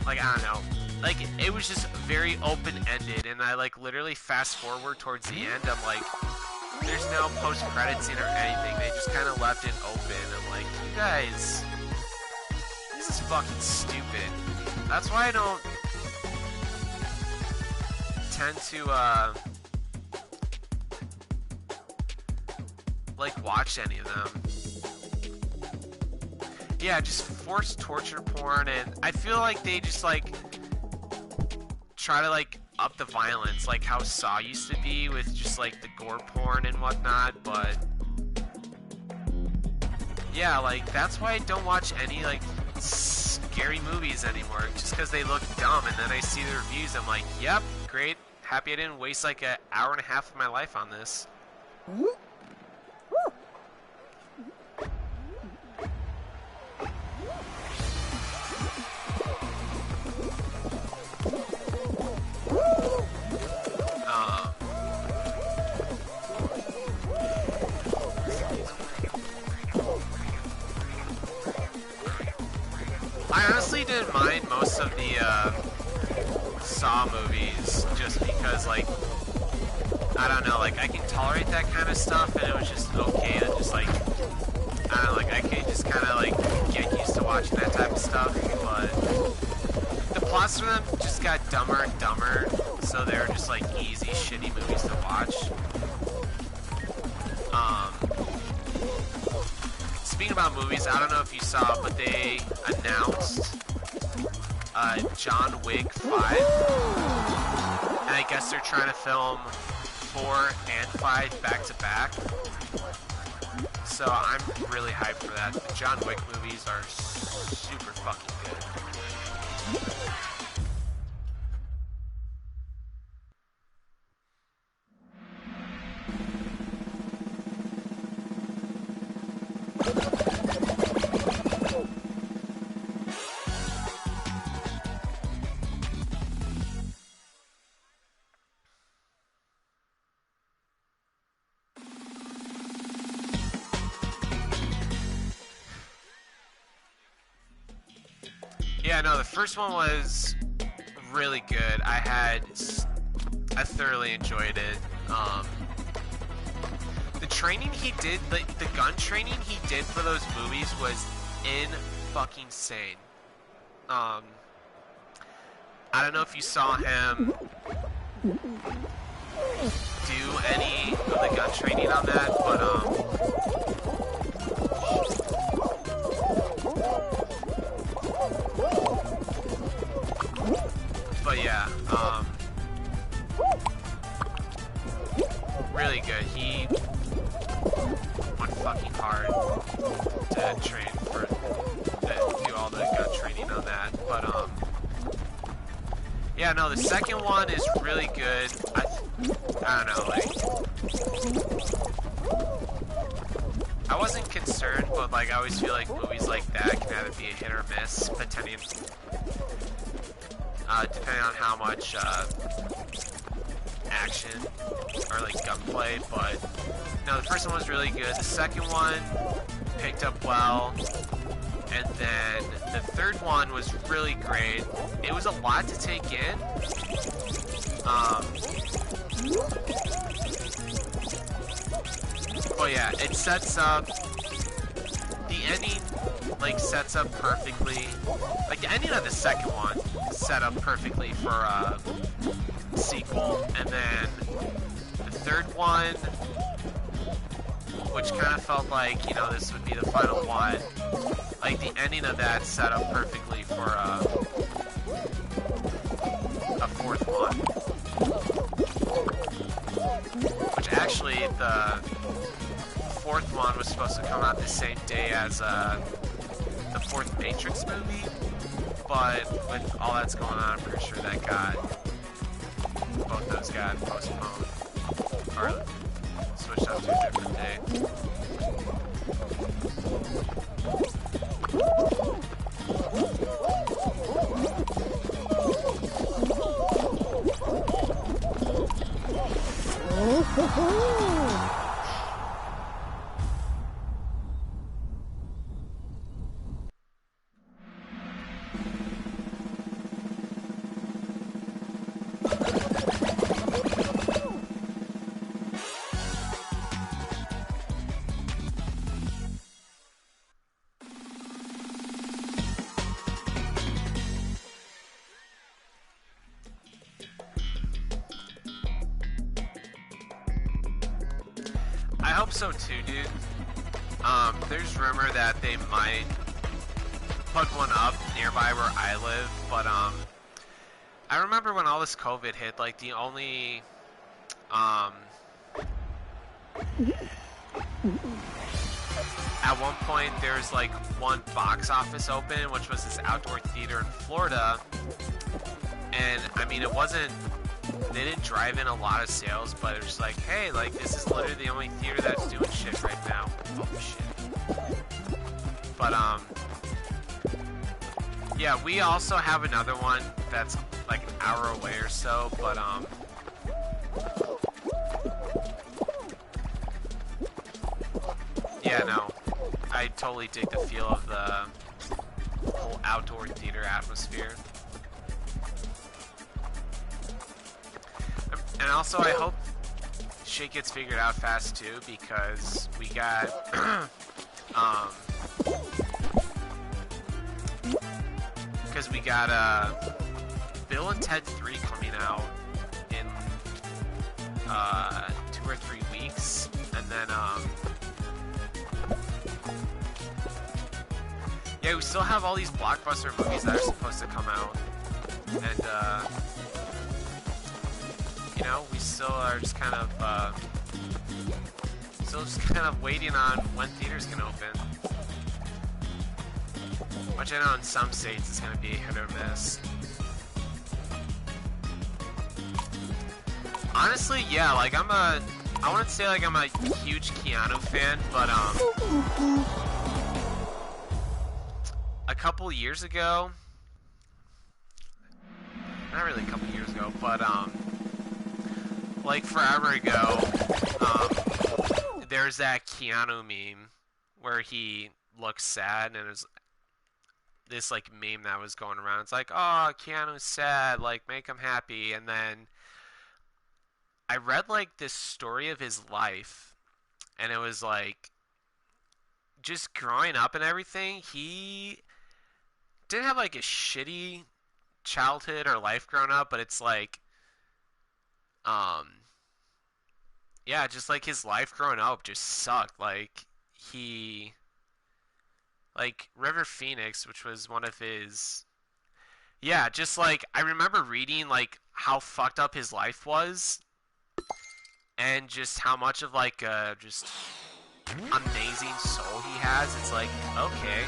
like I don't know, like it was just very open ended, and I like literally fast forward towards the end. I'm like, there's no post credits scene or anything. They just kind of left it open. I'm like, you guys. This is fucking stupid. That's why I don't tend to, like, watch any of them. Yeah, just forced torture porn, and I feel like they just, like, try to, like, up the violence, like how Saw used to be with just, like, the gore porn and whatnot, but... Yeah, like, that's why I don't watch any, like, scary movies anymore, just because they look dumb, and then I see the reviews, I'm like, yep, great, happy I didn't waste like an hour and a half of my life on this. I honestly didn't mind most of the Saw movies, just because, like, I don't know, like, I can tolerate that kind of stuff, and it was just okay to just, like, I don't know, like, I could just kind of, like, get used to watching that type of stuff, but the plots for them just got dumber and dumber, so they're just like easy, shitty movies to watch. Speaking about movies, I don't know if you saw, but they announced John Wick 5, and I guess they're trying to film 4 and 5 back to back. So I'm really hyped for that. The John Wick movies are super fucking good. Yeah, no, the first one was really good. I thoroughly enjoyed it. The training he did, the gun training he did for those movies was fucking insane. I don't know if you saw him do any of the gun training on that, but yeah, really good. He went fucking hard to train to do all the gun training on that. But yeah, no, the second one is really good. I don't know, like, I wasn't concerned, but like I always feel like movies like that can either be a hit or miss, depending on how much action or like gunplay. But no, the first one was really good. The second one picked up well, and then the third one was really great. It was a lot to take in. But yeah, it sets up the ending, like sets up perfectly. Like the ending of the second one set up perfectly for a sequel, and then the third one, which kind of felt like, you know, this would be the final one. Like the ending of that set up perfectly for a fourth one. Which actually, the fourth one was supposed to come out the same day as the fourth Matrix movie, but with all that's going on, I'm pretty sure that both those got postponed or switched up to a different day. I hope so too, dude. There's rumor that they might put one up nearby where I live, but I remember when all this COVID hit, like the only at one point there was like one box office open, which was this outdoor theater in Florida, and I mean they didn't drive in a lot of sales, but it was like, hey, like this is literally the only theater that's doing shit right now. Oh shit. But yeah, we also have another one that's like an hour away or so, but yeah, no, I totally dig the feel of the whole outdoor theater atmosphere. And also, I hope shit gets figured out fast too, because we got Bill and Ted 3 coming out 2 or 3 weeks, and then yeah, we still have all these blockbuster movies that are supposed to come out, and you know, we still are just kind of waiting on when theaters can open. Which I know in some states it's gonna be hit or miss. Honestly, yeah, like I wouldn't say like I'm a huge Keanu fan, but a couple years ago, not really a couple years ago, but like forever ago, there's that Keanu meme where he looks sad, and it's this like meme that was going around. It's like, oh, Keanu's sad, like make him happy. And then I read like this story of his life, and it was like just growing up and everything. He didn't have like a shitty childhood or life growing up, but it's like yeah, just like his life growing up just sucked. Like he like River Phoenix, which was one of his, yeah, just like I remember reading like how fucked up his life was, and just how much of like a just amazing soul he has. It's like, okay,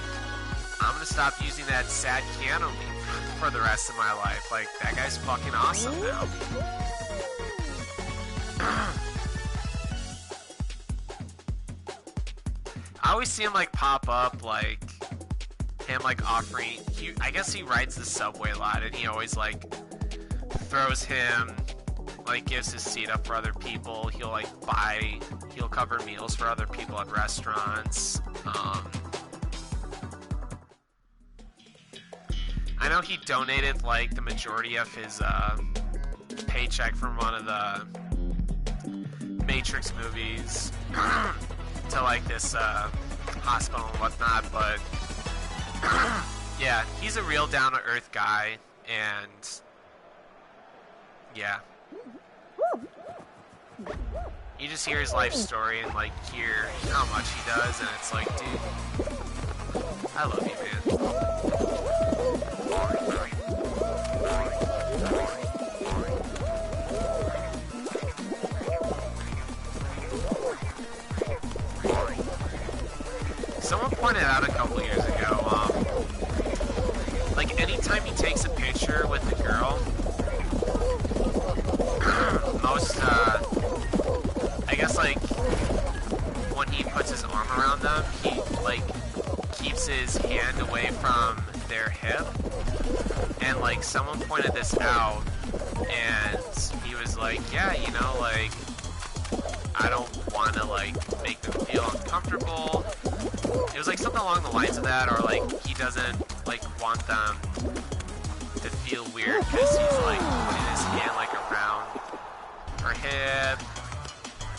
I'm gonna stop using that sad Keanu meme for the rest of my life. Like, that guy's fucking awesome now. I always see him like pop up, like him like offering. I guess he rides the subway a lot, and he always like throws him, like gives his seat up for other people. He'll like he'll cover meals for other people at restaurants. I know he donated like the majority of his paycheck from one of the Matrix movies to like this hospital and whatnot, but yeah, he's a real down-to-earth guy, and yeah, you just hear his life story and like hear how much he does, and it's like, dude, I love you, man. Someone pointed out a couple years ago, like anytime he takes a picture with a girl, most, I guess like when he puts his arm around them, he like keeps his hand away from their hip, and like someone pointed this out, and he was like, yeah, you know, like I don't want to like make them feel uncomfortable. It was like something along the lines of that, or like he doesn't like want them to feel weird because he's like putting his hand like around her hip,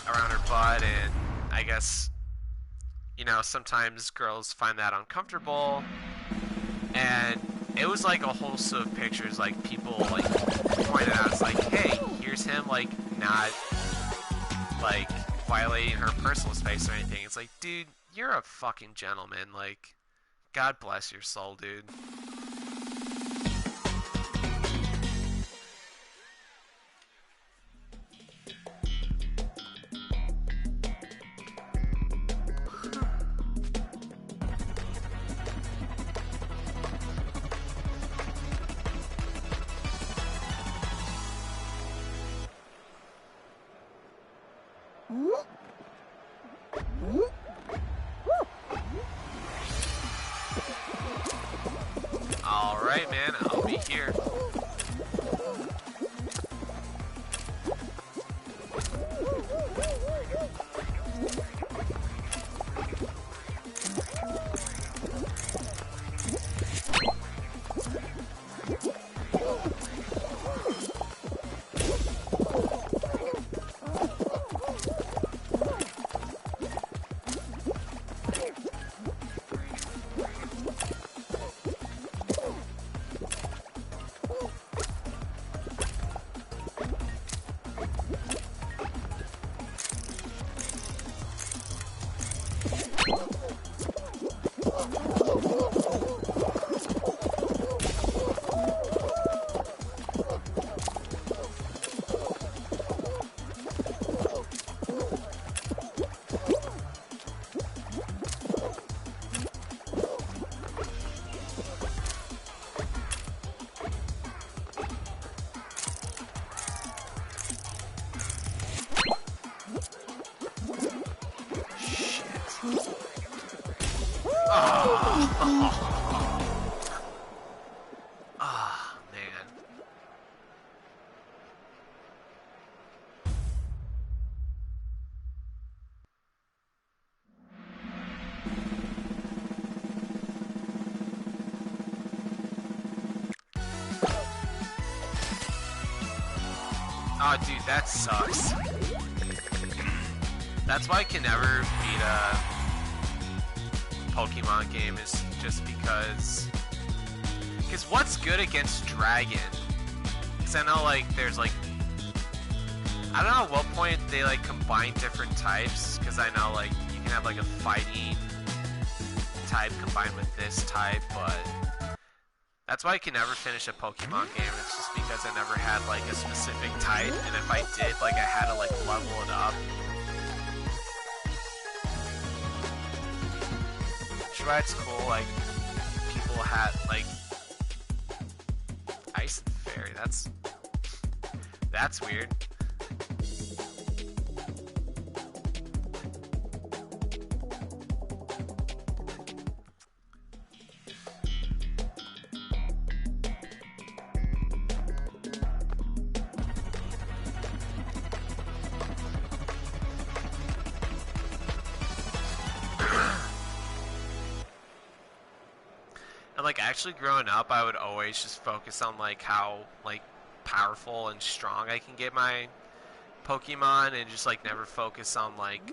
around her butt, and I guess, you know, sometimes girls find that uncomfortable. And it was like a whole slew of pictures, like people like pointed out, it's like, hey, here's him like not like violating her personal space or anything. It's like, dude, you're a fucking gentleman. Like, God bless your soul, dude. Alright, man, I'll be here. Ah, man. Oh, dude, that sucks. That's why I can never beat a Pokemon game, is just because what's good against Dragon? Because I know, like, there's, like, I don't know at what point they, like, combine different types, because I know, like, you can have, like, a fighting type combined with this type, but that's why I can never finish a Pokemon game. It's just because I never had, like, a specific type, and if I did, like, I had to, like, level it up. Which why it's cool, like, people had, like, Ice and Fairy. That's weird. And like actually growing up, I would always just focus on like how like powerful and strong I can get my Pokemon, and just like never focus on like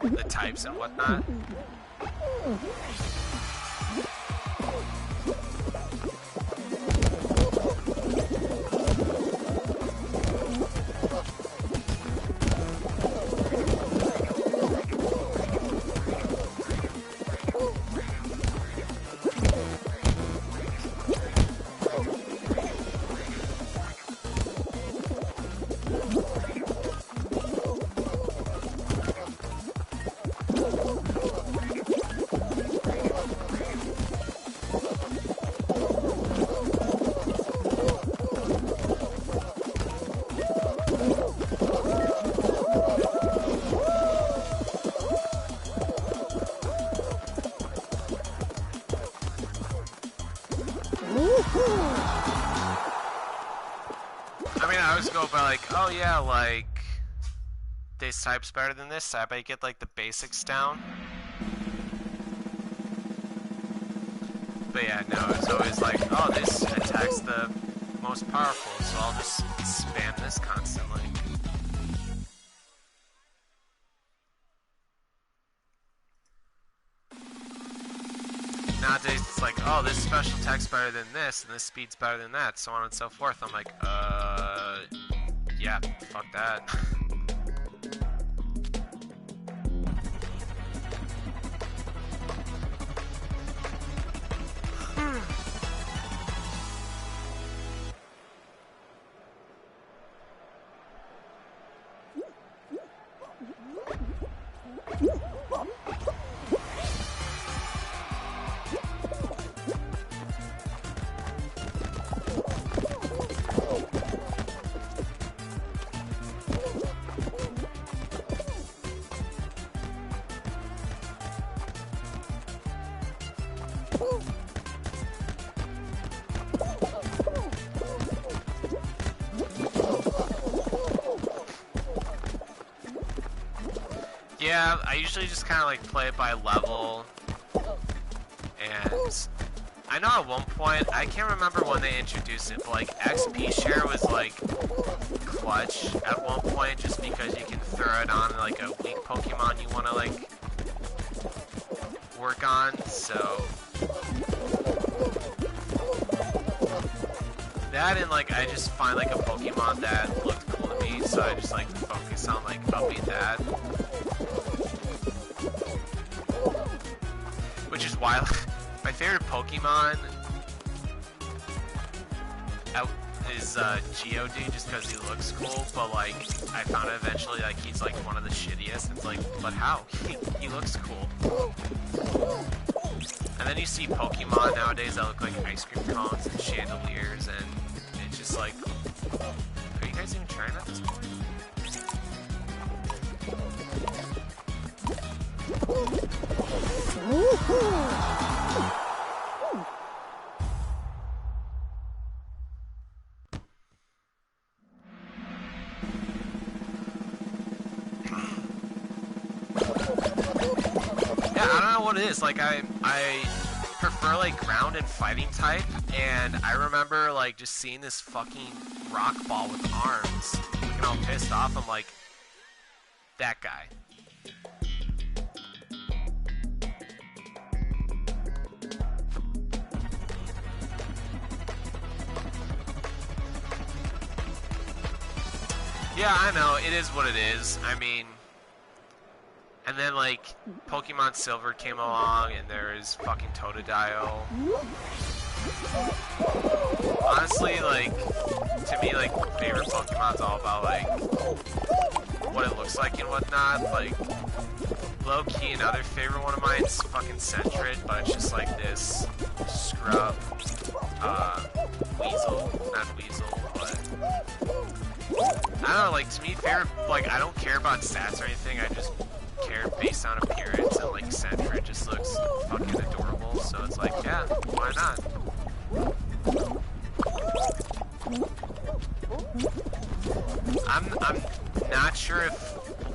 the types and whatnot. I mean, I always go by like, oh yeah, like this type's better than this type. I get like the basics down. But yeah, no, it's always like, oh, this attack's the most powerful, so I'll just spam this constantly. Nowadays, it's like, oh, this special attack's better than this, and this speed's better than that, so on and so forth. I'm like, yeah, fuck that. Yeah, I usually just kind of like play it by level, and I know at one point, I can't remember when they introduced it, but like XP share was like clutch at one point, just because you can throw it on like a weak Pokemon you want to like work on, so that, and like I just find like a Pokemon that looked cool to me, so I just like focus on like upping that. Wild. My favorite Pokemon is Geodude, just because he looks cool. But like, I found out eventually like he's like one of the shittiest. It's like, but how? He looks cool. And then you see Pokemon nowadays that look like ice cream cones and chandeliers, and it's just like, are you guys even trying at this point? Yeah, I don't know what it is. Like, I prefer like ground and fighting type, and I remember like just seeing this fucking rock ball with arms, looking all pissed off. I'm like, that guy. Yeah, I know, it is what it is. I mean, and then like Pokemon Silver came along and there is fucking Totodile. Honestly, like, to me, like, favorite Pokemon's all about like what it looks like and whatnot. Like, low key, another favorite one of mine is fucking Sentret, but it's just like this scrub Weasel, not Weasel, but I don't know, like, to me, favorite, like, I don't care about stats or anything, I just care based on appearance, and, like, Sentret just looks fucking adorable, so it's like, yeah, why not? I'm not sure if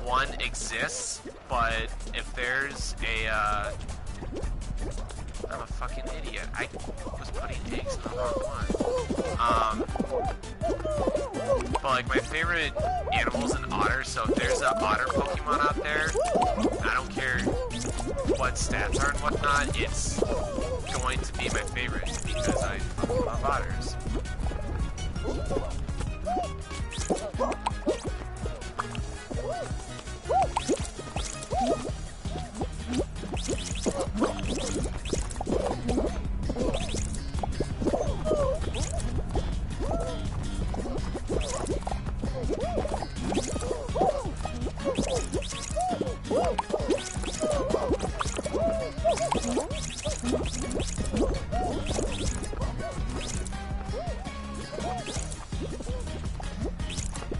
one exists, but if there's a, I'm a fucking idiot. I was putting eggs in the wrong one. But like my favorite animals and otters, so if there's an otter Pokemon out there, I don't care what stats are and whatnot, it's going to be my favorite because I fucking love otters.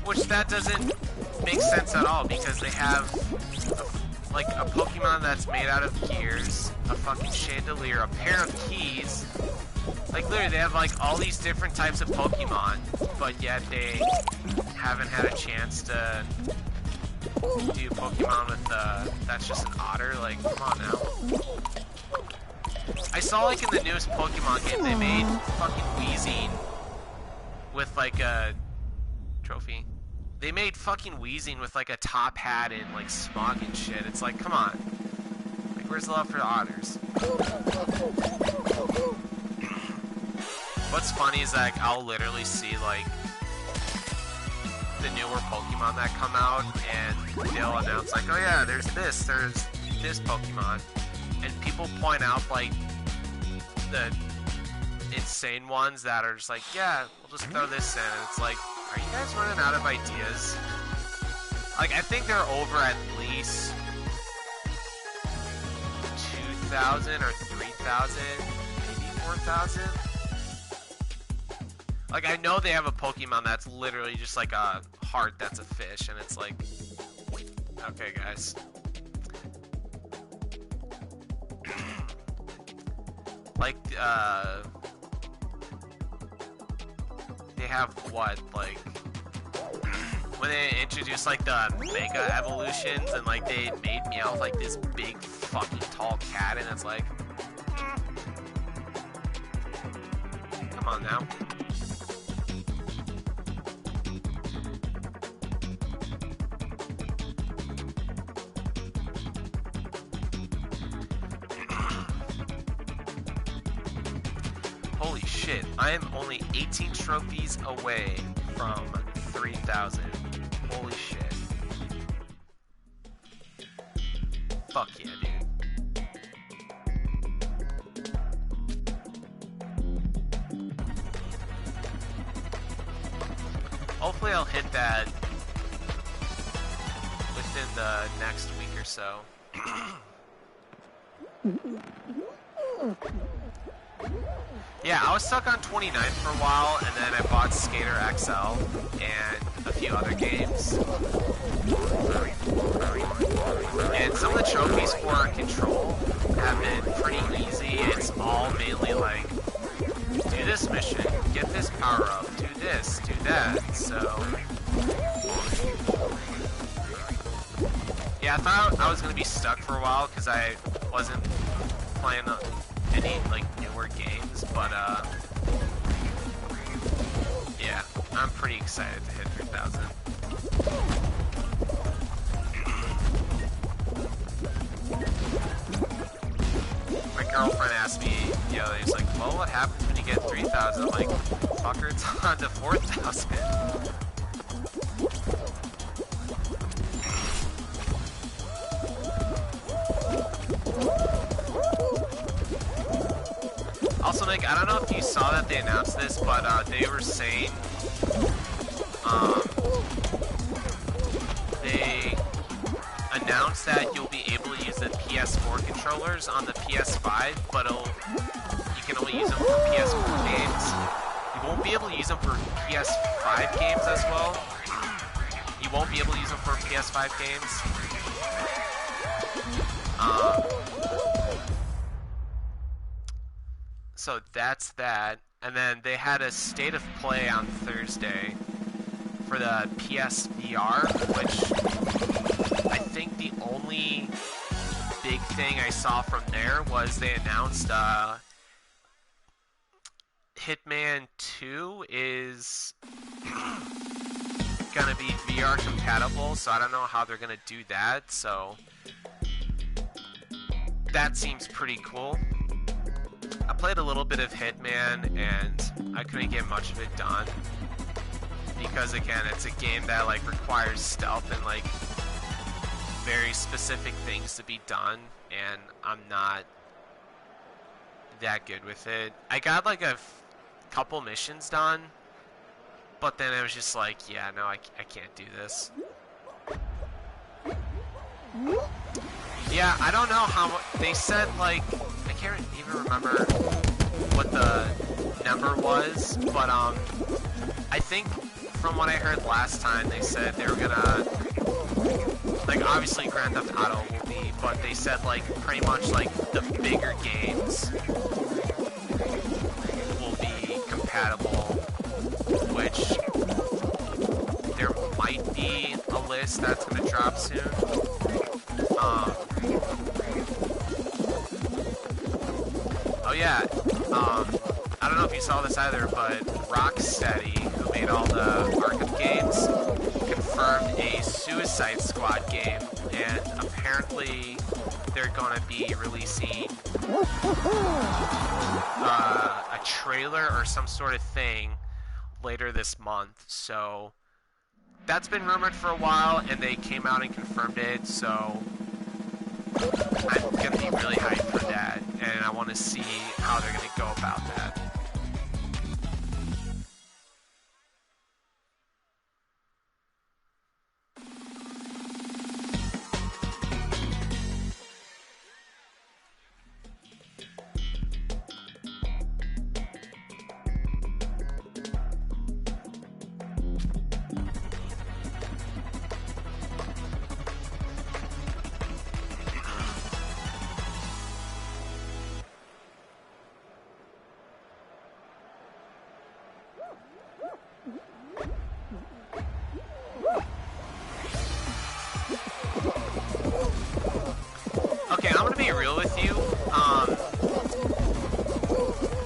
Which that doesn't make sense at all because they have like a Pokemon that's made out of gears, a fucking chandelier, a pair of keys. Like literally they have like all these different types of Pokemon, but yet they haven't had a chance to do Pokemon with that's just an otter. Like, come on now. I saw like in the newest Pokemon game they made fucking Weezing with like a trophy. They made fucking Weezing with like a top hat and like smog and shit. It's like, come on. Like, where's the love for the otters? What's funny is like I'll literally see like the newer Pokemon that come out and they'll announce like, oh yeah, there's this Pokemon, and people point out like the insane ones that are just like, yeah, we'll just throw this in, and it's like, are you guys running out of ideas? Like, I think they're over at least 2,000 or 3,000, maybe 4,000. Like, I know they have a Pokemon that's literally just like a heart that's a fish, and it's like, okay, guys. Like, they have what, like, when they introduced like the Mega Evolutions and like they made Meowth like this big fucking tall cat, and it's like, come on now. Holy shit, I am only 18 trophies away from 3,000. Holy shit. Fuck yeah, dude. hopefully I'll hit that within the next week or so. Yeah, I was stuck on 29th for a while, and then I bought Skater XL and a few other games. And some of the trophies for Control have been pretty easy. It's all mainly like, do this mission, get this power up, do this, do that, so... Yeah, I thought I was going to be stuck for a while because I wasn't playing any, like, newer games, but, yeah, I'm pretty excited to hit 3,000. My girlfriend asked me, you know, he's like, well, what happens when you get 3,000? I'm like, fucker, it's on to 4,000. Also, Nick, I don't know if you saw that they announced this, but they were saying they announced that you'll be able to use the PS4 controllers on the PS5, but you can only use them for PS4 games. You won't be able to use them for PS5 games as well. You won't be able to use them for PS5 games. So that's that. And then they had a state of play on Thursday for the PSVR, which I think the only big thing I saw from there was they announced Hitman 2 is gonna be VR compatible, so I don't know how they're gonna do that, so that seems pretty cool. I played a little bit of Hitman and I couldn't get much of it done because, again, it's a game that like requires stealth and like very specific things to be done, and I'm not that good with it. I got like a couple missions done, but then I was just like, yeah, no, I can't do this. Yeah, I don't know how they said, like, I can't even remember what the number was, but I think from what I heard last time, they said they were gonna, like, obviously Grand Theft Auto will be, but they said, like, pretty much, like, the bigger games will be compatible, which there might be a list that's gonna drop soon. Oh yeah, I don't know if you saw this either, but Rocksteady, who made all the Arkham games, confirmed a Suicide Squad game, and apparently they're gonna be releasing a trailer or some sort of thing later this month, so that's been rumored for a while, and they came out and confirmed it, so I'm gonna be really hyped for that, and I want to see how they're gonna go about that. Okay, I'm gonna be real with you.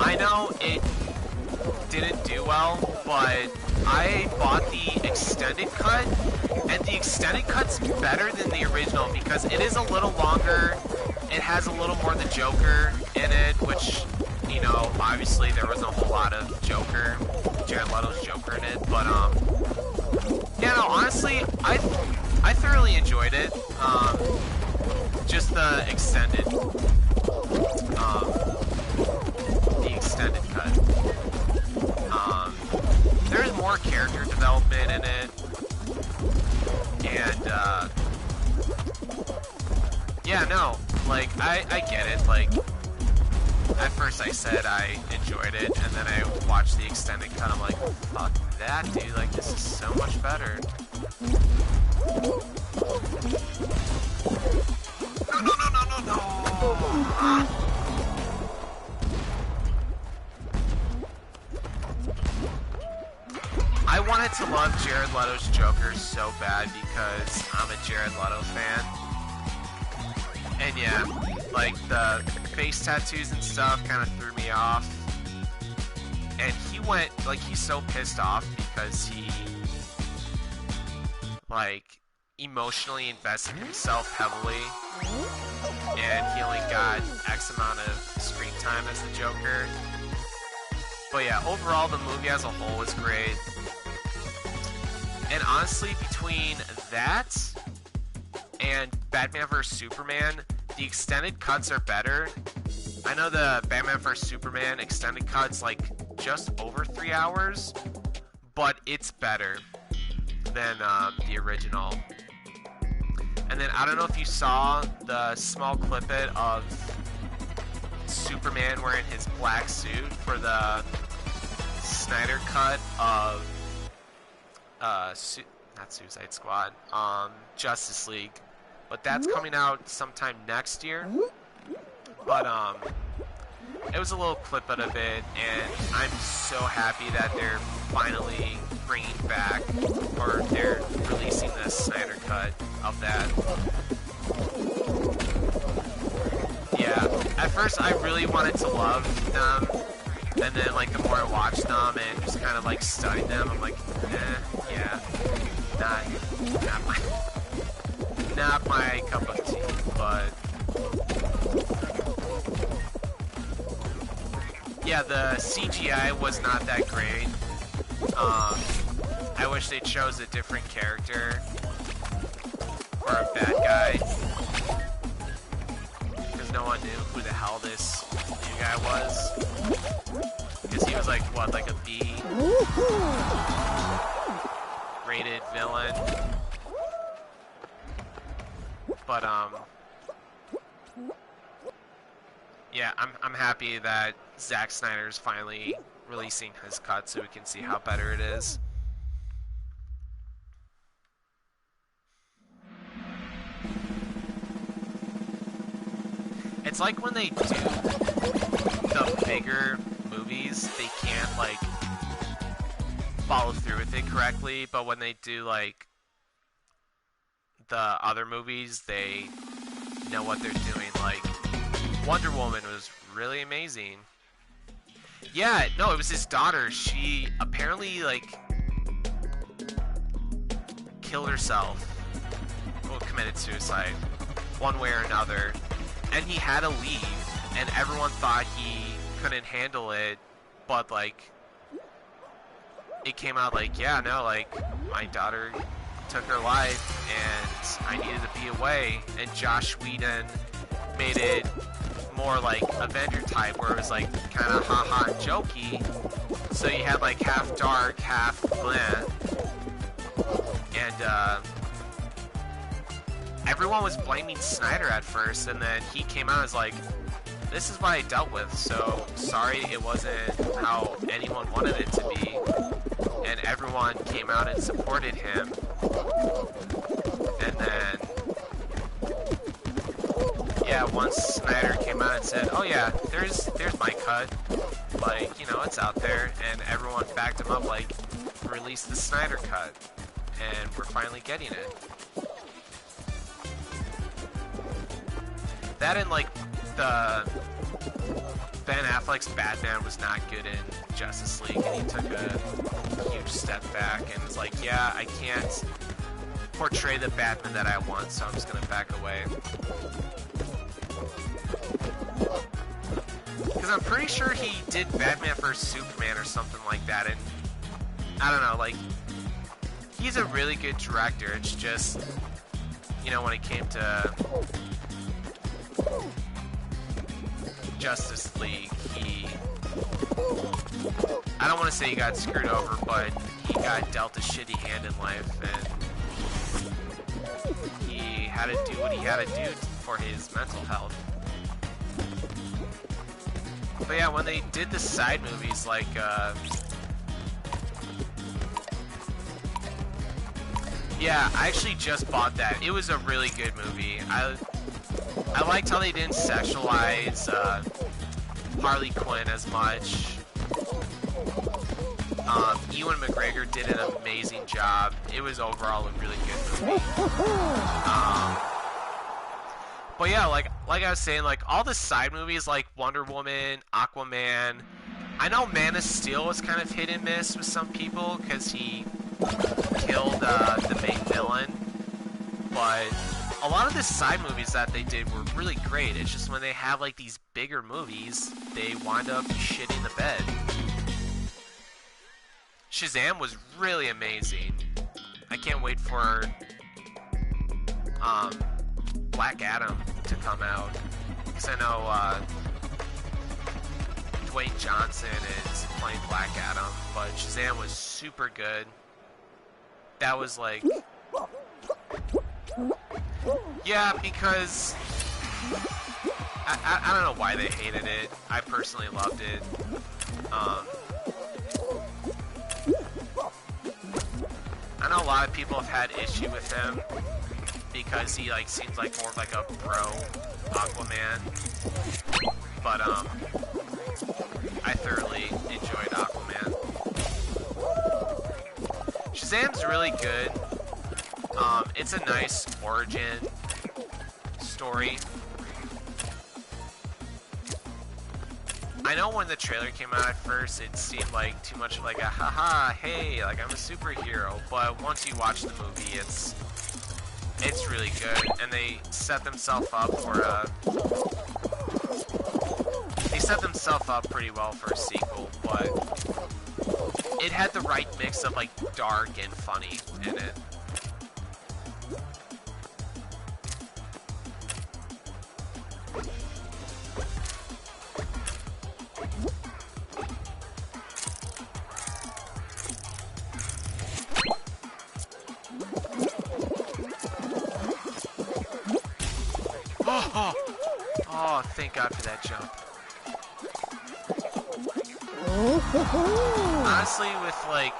I know it didn't do well, but I bought the extended cut, and the extended cut's better than the original because it is a little longer. It has a little more of the Joker in it, which, you know, obviously there wasn't a whole lot of Joker, Jared Leto's Joker in it, but yeah, no, honestly, I thoroughly enjoyed it. Just the extended cut. There's more character development in it, and yeah, no, like I get it. Like at first I said I enjoyed it, and then I watched the extended cut. I'm like, fuck that, dude! Like this is so much better. No. I wanted to love Jared Leto's Joker so bad because I'm a Jared Leto fan. And yeah, like the face tattoos and stuff kind of threw me off. And he went, like, he's so pissed off because he, like, emotionally invested himself heavily. And he only got X amount of screen time as the Joker. But yeah, overall the movie as a whole was great. And honestly, between that and Batman vs Superman, the extended cuts are better. I know the Batman vs Superman extended cut's like just over 3 hours, but it's better than the original. And then I don't know if you saw the small clip of Superman wearing his black suit for the Snyder cut of not Suicide Squad, Justice League, but that's coming out sometime next year. But it was a little clip of it, and I'm so happy that they're finally bringing back, or they're releasing the Snyder cut of that. Yeah, at first I really wanted to love them, and then like the more I watched them and just kind of like studied them, I'm like, yeah, not my cup of tea, but yeah, the CGI was not that great. I wish they chose a different character or a bad guy, because no one knew who the hell this new guy was, because he was like, what, like a B-rated villain. But yeah, I'm happy that Zack Snyder's finally releasing his cut so we can see how better it is. It's like when they do the bigger movies, they can't like follow through with it correctly, but when they do like the other movies, they know what they're doing. Like Wonder Woman was really amazing. Yeah, no, it was his daughter. She apparently like killed herself, well, committed suicide, one way or another, and he had to leave, and everyone thought he couldn't handle it, but like it came out like, yeah, no, like my daughter took her life and I needed to be away, and Joss Whedon made it more like Avenger type, where it was like kind of haha and jokey, so you had like half dark, half bland, and everyone was blaming Snyder at first, and then he came out as like, this is what I dealt with, so sorry it wasn't how anyone wanted it to be, and everyone came out and supported him. And then yeah, once Snyder came out and said, oh yeah, there's my cut, like, you know, it's out there, and everyone backed him up, like, release the Snyder cut, and we're finally getting it. That and like the Ben Affleck's Batman was not good in Justice League, and he took a huge step back and was like, yeah, I can't portray the Batman that I want, so I'm just gonna back away. Because I'm pretty sure he did Batman vs Superman or something like that, and I don't know, like, he's a really good director. It's just, you know, when it came to Justice League, I don't want to say he got screwed over, but he got dealt a shitty hand in life, and he had to do what he had to do for his mental health. But yeah, when they did the side movies, like, yeah, I actually just bought that. It was a really good movie. I liked how they didn't sexualize Harley Quinn as much. Ewan McGregor did an amazing job. It was overall a really good movie. But yeah, like I was saying, like all the side movies like Wonder Woman, Aquaman. I know Man of Steel was kind of hit and miss with some people because he killed the main villain. But a lot of the side movies that they did were really great. It's just when they have like these bigger movies, they wind up shitting the bed. Shazam was really amazing. I can't wait for Black Adam to come out. Because I know Dwayne Johnson is playing Black Adam, but Shazam was super good. That was like... Yeah, because... I don't know why they hated it. I personally loved it. I know a lot of people have had issue with him because he like seems like more of like a bro Aquaman, but I thoroughly enjoyed Aquaman. Shazam's really good. It's a nice origin story. I know when the trailer came out at first, it seemed like too much of like a haha, hey, like I'm a superhero. But once you watch the movie, it's really good, and they set themselves up for pretty well for a sequel. But it had the right mix of like dark and funny in it. Oh, thank God for that jump. Honestly, with like,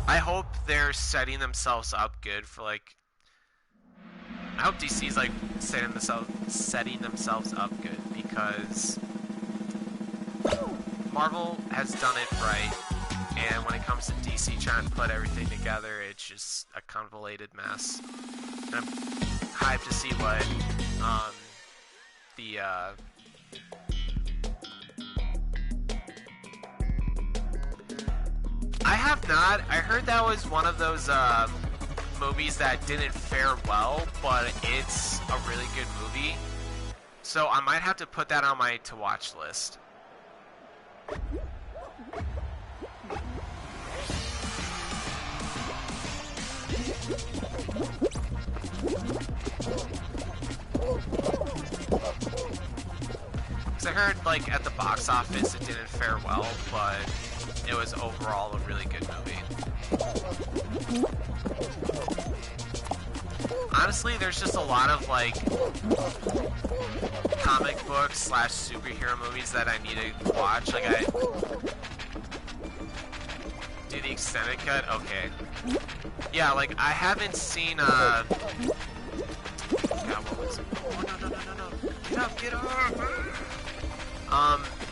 I hope they're setting themselves up good for like, I hope DC's like setting themselves up good, because Marvel has done it right, and when it comes to DC trying to put everything together, it's just a convoluted mess. And I'm hyped to see what I have not. I heard that was one of those movies that didn't fare well, but it's a really good movie. So I might have to put that on my to-watch list. I heard, like, at the box office it didn't fare well, but it was overall a really good movie. Honestly, there's just a lot of, like, comic books / superhero movies that I need to watch. Like, I do the extended cut? Okay. Yeah, like, I haven't seen, God, what was it? Oh, no. Get up!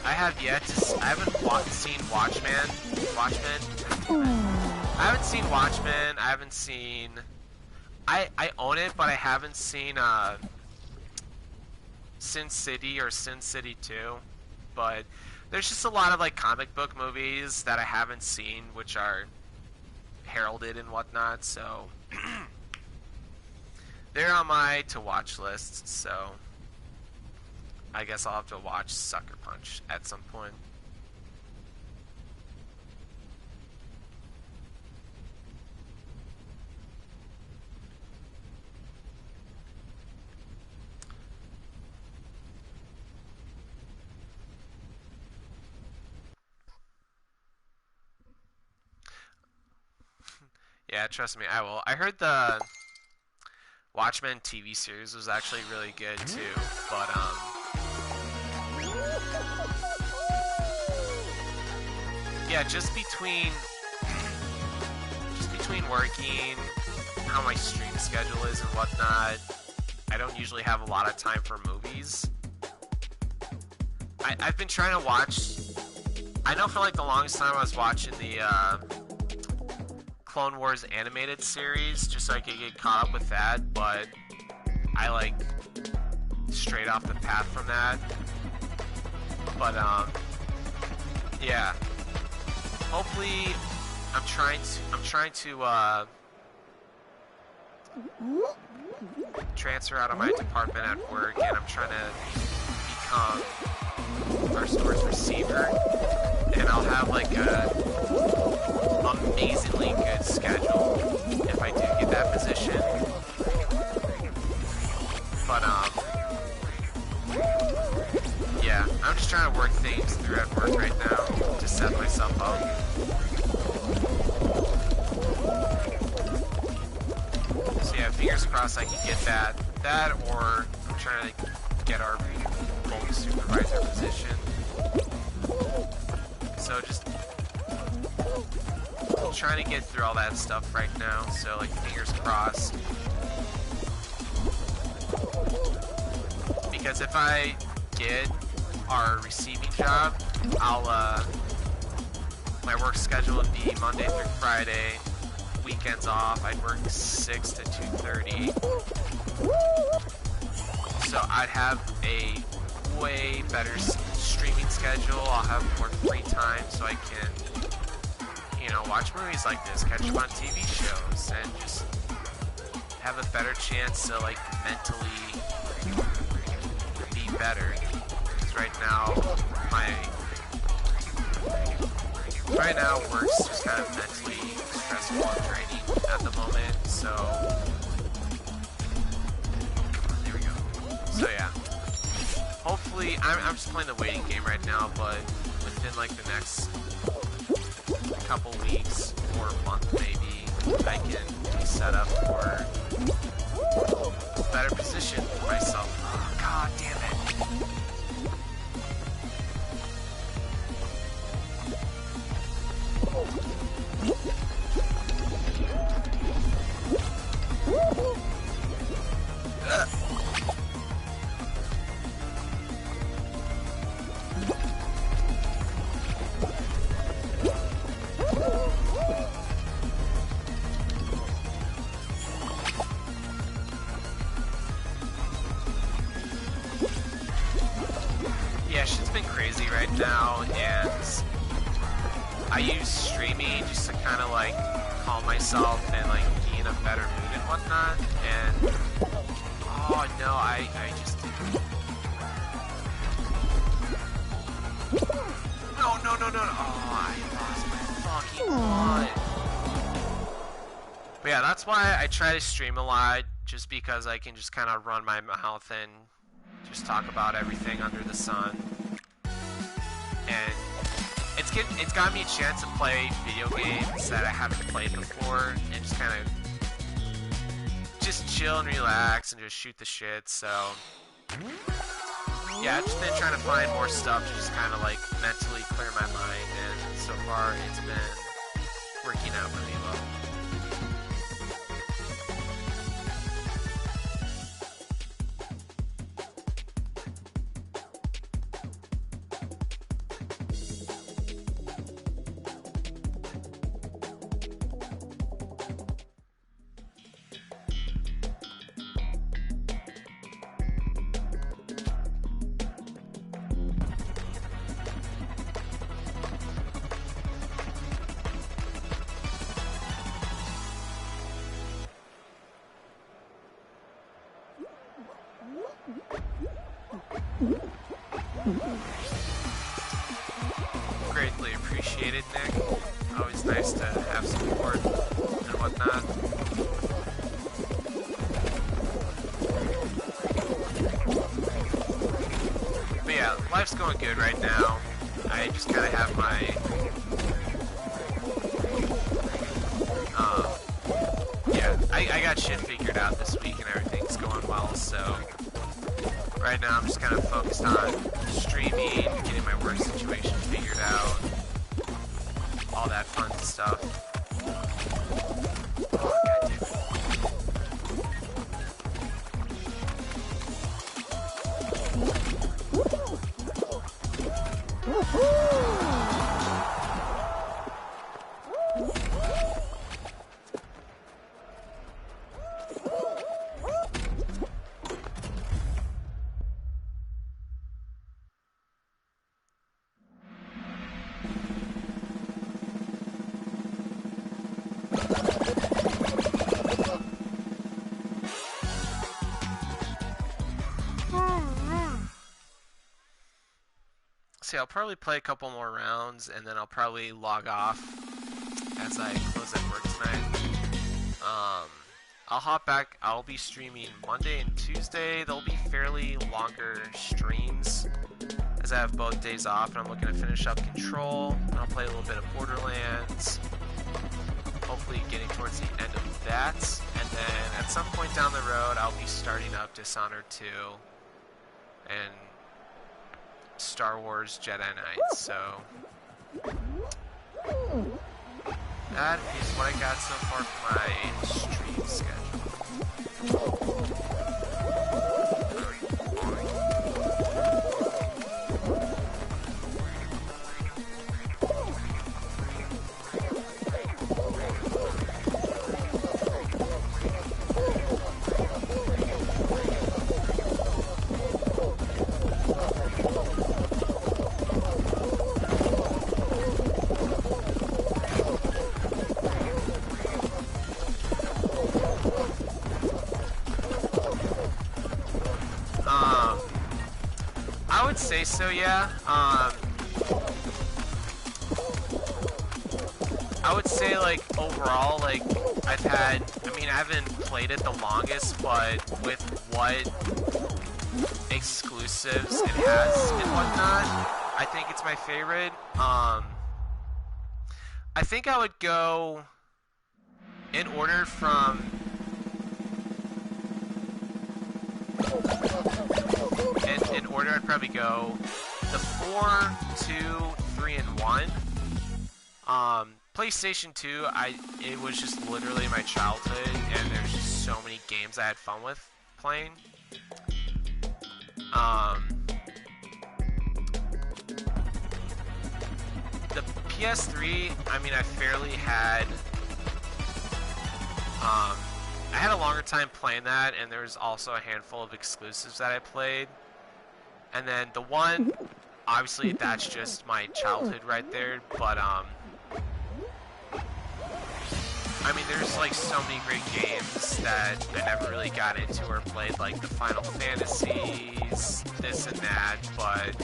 I have yet to. I haven't seen Watchmen. I haven't seen Watchmen. I haven't seen. I own it, but I haven't seen Sin City or Sin City 2. But there's just a lot of like comic book movies that I haven't seen, which are heralded and whatnot. So they're on my to-watch list. So I guess I'll have to watch Sucker Punch at some point. Yeah, trust me, I will. I heard the Watchmen TV series was actually really good too, but yeah, just between working, how my stream schedule is and whatnot, I don't usually have a lot of time for movies. I've been trying to watch. I know for like the longest time I was watching the Clone Wars animated series just so I could get caught up with that, but I like strayed off the path from that. But yeah. Hopefully, I'm trying to transfer out of my department at work, and I'm trying to become our store's receiver, and I'll have like a amazingly good schedule if I do get that position. But yeah, I'm just trying to work things through at work right now to set myself up. So yeah, fingers crossed I can get that, or I'm trying to get our full supervisor position. So just trying to get through all that stuff right now, so like fingers crossed. Because if I get our receiving job, I'll my work schedule would be Monday through Friday, weekends off. I'd work 6 to 2:30. So I'd have a way better streaming schedule. I'll have more free time so I can, you know, watch movies like this, catch up on TV shows, and just have a better chance to like mentally be better. Because right now work's just kind of mentally stressful and draining at the moment. So there we go. So yeah, hopefully I'm just playing the waiting game right now, but within like the next couple weeks or a month maybe, I can be set up for a better position for myself. Oh, God damn it. Yeah, shit's been crazy right now, and I use streaming just to kind of like calm myself and like be in a better mood and whatnot. And oh no, I just didn't. No. Oh, I lost my fucking mind. But yeah, that's why I try to stream a lot, just because I can just kind of run my mouth and just talk about everything under the sun. And it's got me a chance to play video games that I haven't played before, and just kind of just chill and relax and just shoot the shit. So yeah, I've just been trying to find more stuff to just kind of like mentally clear my mind, and so far it's been working out pretty well. Greatly appreciated, Nick. Always nice to have support and whatnot. But yeah, life's going good right now. I just kind of have my got shit figured out this week and everything's going well, so right now I'm just kind of focused on streaming, getting my work situation figured out, all that fun stuff. Oh, God damn it. See, I'll probably play a couple more rounds and then I'll probably log off as I close at work tonight. I'll hop back. I'll be streaming Monday and Tuesday. They'll be fairly longer streams as I have both days off and I'm looking to finish up Control. And I'll play a little bit of Borderlands. Hopefully getting towards the end of that. And then at some point down the road, I'll be starting up Dishonored 2 and Star Wars Jedi Knight. So that is what I got so far for my stream schedule. I would say so, yeah. I would say, like, overall, like, I haven't played it the longest, but with what exclusives it has and whatnot, I think it's my favorite. I think I would go in order from... In order, I'd probably go the 4, 2, 3, and 1. PlayStation 2, it was just literally my childhood, and there's just so many games I had fun with playing. The PS3, I fairly had... I had a longer time playing that, and there was also a handful of exclusives that I played. And then the 1, obviously that's just my childhood right there, but there's like so many great games that I never really got into or played, like the Final Fantasies, this and that, but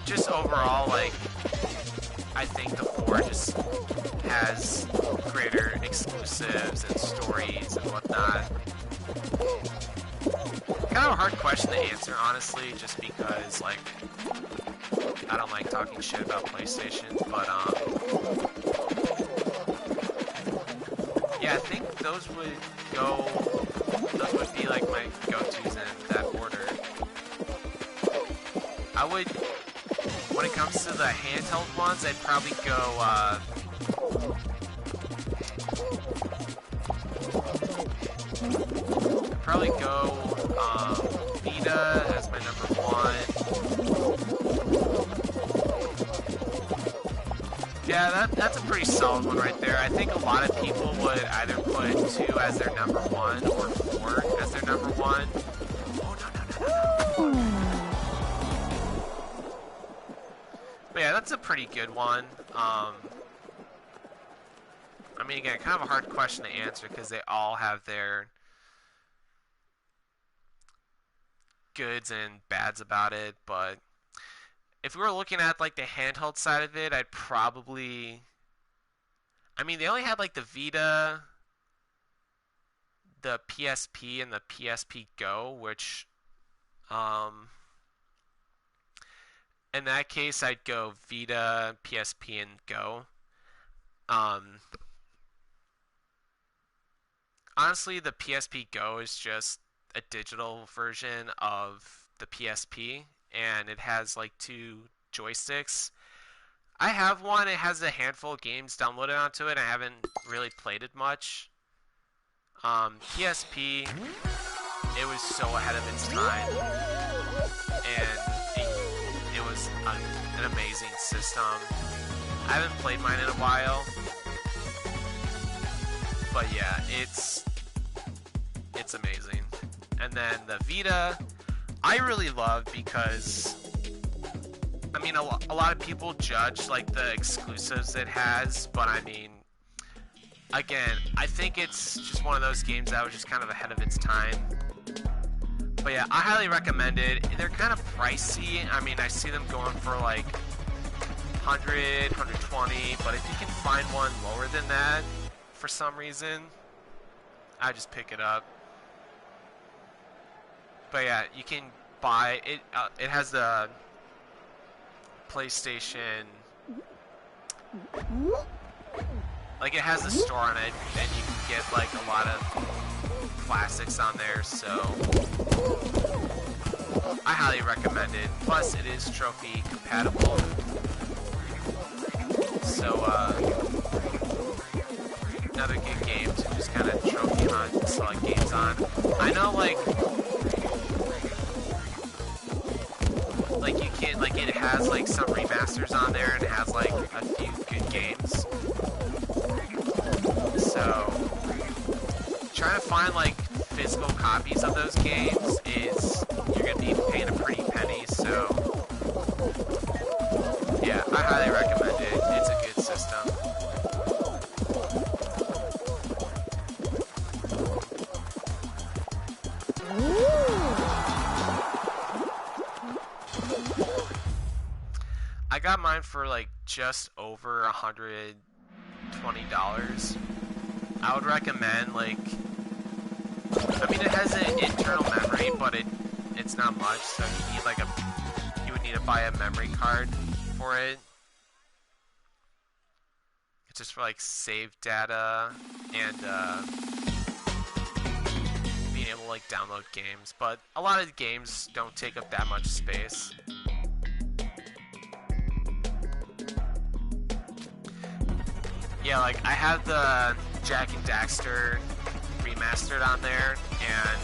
just overall, like, I think the 4 just has greater exclusives and stories and whatnot. Kind of a hard question to answer, honestly, just because, like, I don't like talking shit about PlayStation, but, yeah, I think those would be, like, my go-tos in that order. When it comes to the handheld ones, I'd probably go, Vita as my number 1. Yeah, that's a pretty solid one right there. I think a lot of people would either put 2 as their number 1 or 4 as their number 1. Oh, no. But yeah, that's a pretty good one. Again, kind of a hard question to answer because they all have their goods and bads about it, but if we were looking at like the handheld side of it, I'd probably... they only had like the Vita, the PSP, and the PSP Go, which in that case I'd go Vita, PSP, and Go. honestly, the PSP Go is just a digital version of the PSP, and it has like two joysticks. I have one. It has a handful of games downloaded onto it. I haven't really played it much. PSP, it was so ahead of its time, and it was an amazing system. I haven't played mine in a while, but yeah, it's amazing. And then the Vita, I really love because, I mean, a lot of people judge like the exclusives it has, but I mean, again, I think it's just one of those games that was just kind of ahead of its time. But yeah, I highly recommend it. They're kind of pricey. I mean, I see them going for like 100, 120, but if you can find one lower than that for some reason, I just pick it up. But yeah, you can buy it. It has the PlayStation, like it has the store on it, and you can get like a lot of classics on there. So I highly recommend it. Plus, it is trophy compatible. So another good game to just kind of trophy hunt, select games on. I know like you can't, like it has like some remasters on there and it has like a few good games. So trying to find like physical copies of those games is, you're gonna be paying a pretty penny. So yeah, I highly recommend it. It's a good system. I got mine for like just over $120. I would recommend, like, I mean, it has an internal memory, but it's not much, so you need like you would need to buy a memory card for it. It's just for like save data and being able to like download games, but a lot of the games don't take up that much space. Yeah, like I have the Jak and Daxter remastered on there, and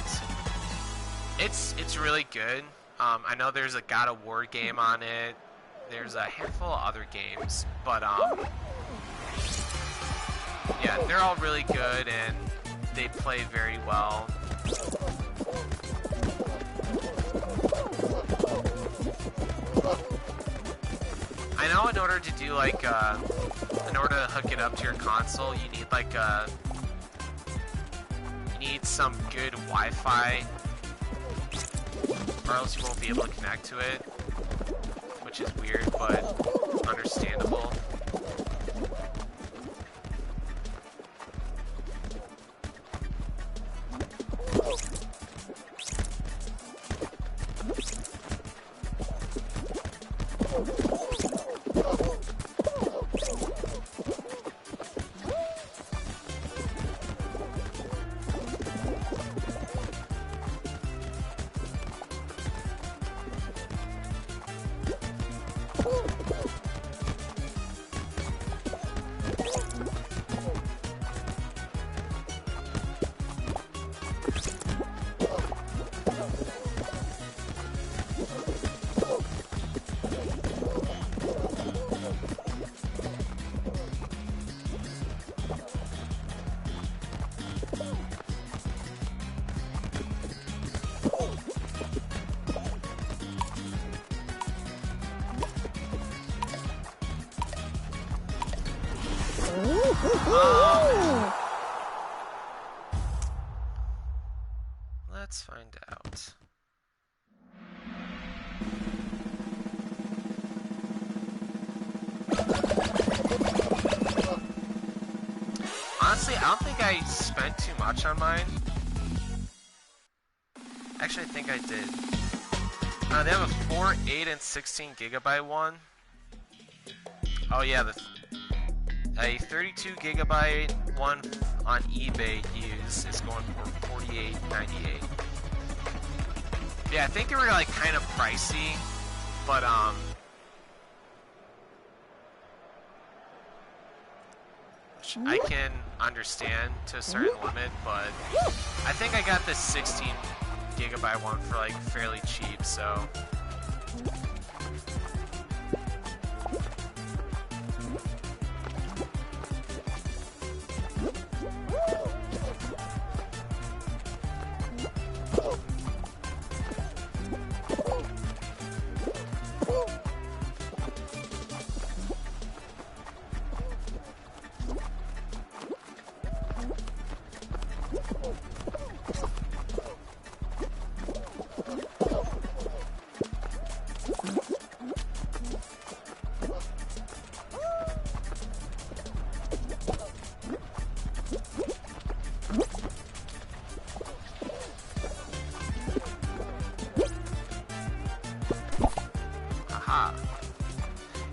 it's really good. I know there's a God of War game on it. There's a handful of other games, but yeah, they're all really good and they play very well. I know in order to do like in order to hook it up to your console, you need like you need some good Wi-Fi, or else you won't be able to connect to it, which is weird, but understandable. Let's find out. Honestly, I don't think I spent too much on mine. Actually, I think I did. They have a 4, 8, and 16 gigabyte one. Oh yeah, a 32 gigabyte one on eBay used is going for $48.98. Yeah, I think they were like kind of pricey, but which I can understand to a certain limit, but I think I got this 16GB one for like fairly cheap, so.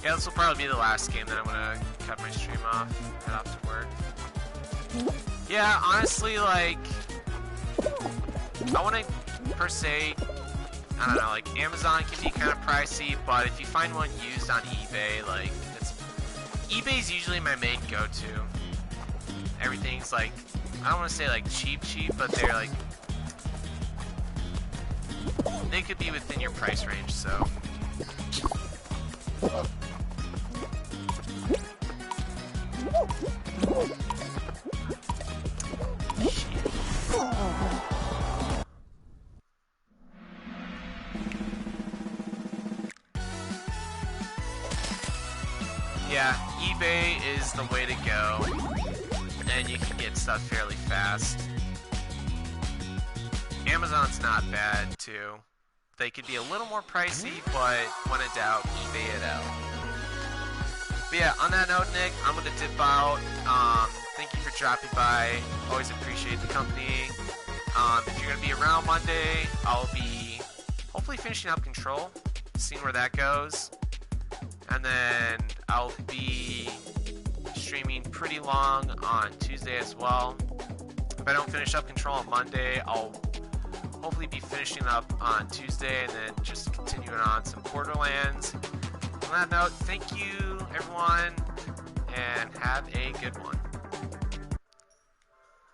Yeah, this will probably be the last game that I'm gonna cut my stream off, head off to work. Yeah, honestly, like, I wanna, per se, I don't know, like, Amazon can be kind of pricey, but if you find one used on eBay, like, eBay's usually my main go-to. Everything's, like, I don't wanna say, like, cheap, but they're, like, they could be within your price range, so. Yeah, eBay is the way to go, and you can get stuff fairly fast. Amazon's not bad, too. They could be a little more pricey, but when in doubt, eBay it out. But yeah, on that note, Nick, I'm going to dip out. Thank you for dropping by. Always appreciate the company. If you're going to be around Monday, I'll be hopefully finishing up Control, seeing where that goes. And then I'll be streaming pretty long on Tuesday as well. If I don't finish up Control on Monday, I'll hopefully be finishing up on Tuesday and then just continuing on some Borderlands. On that note, thank you everyone, and have a good one.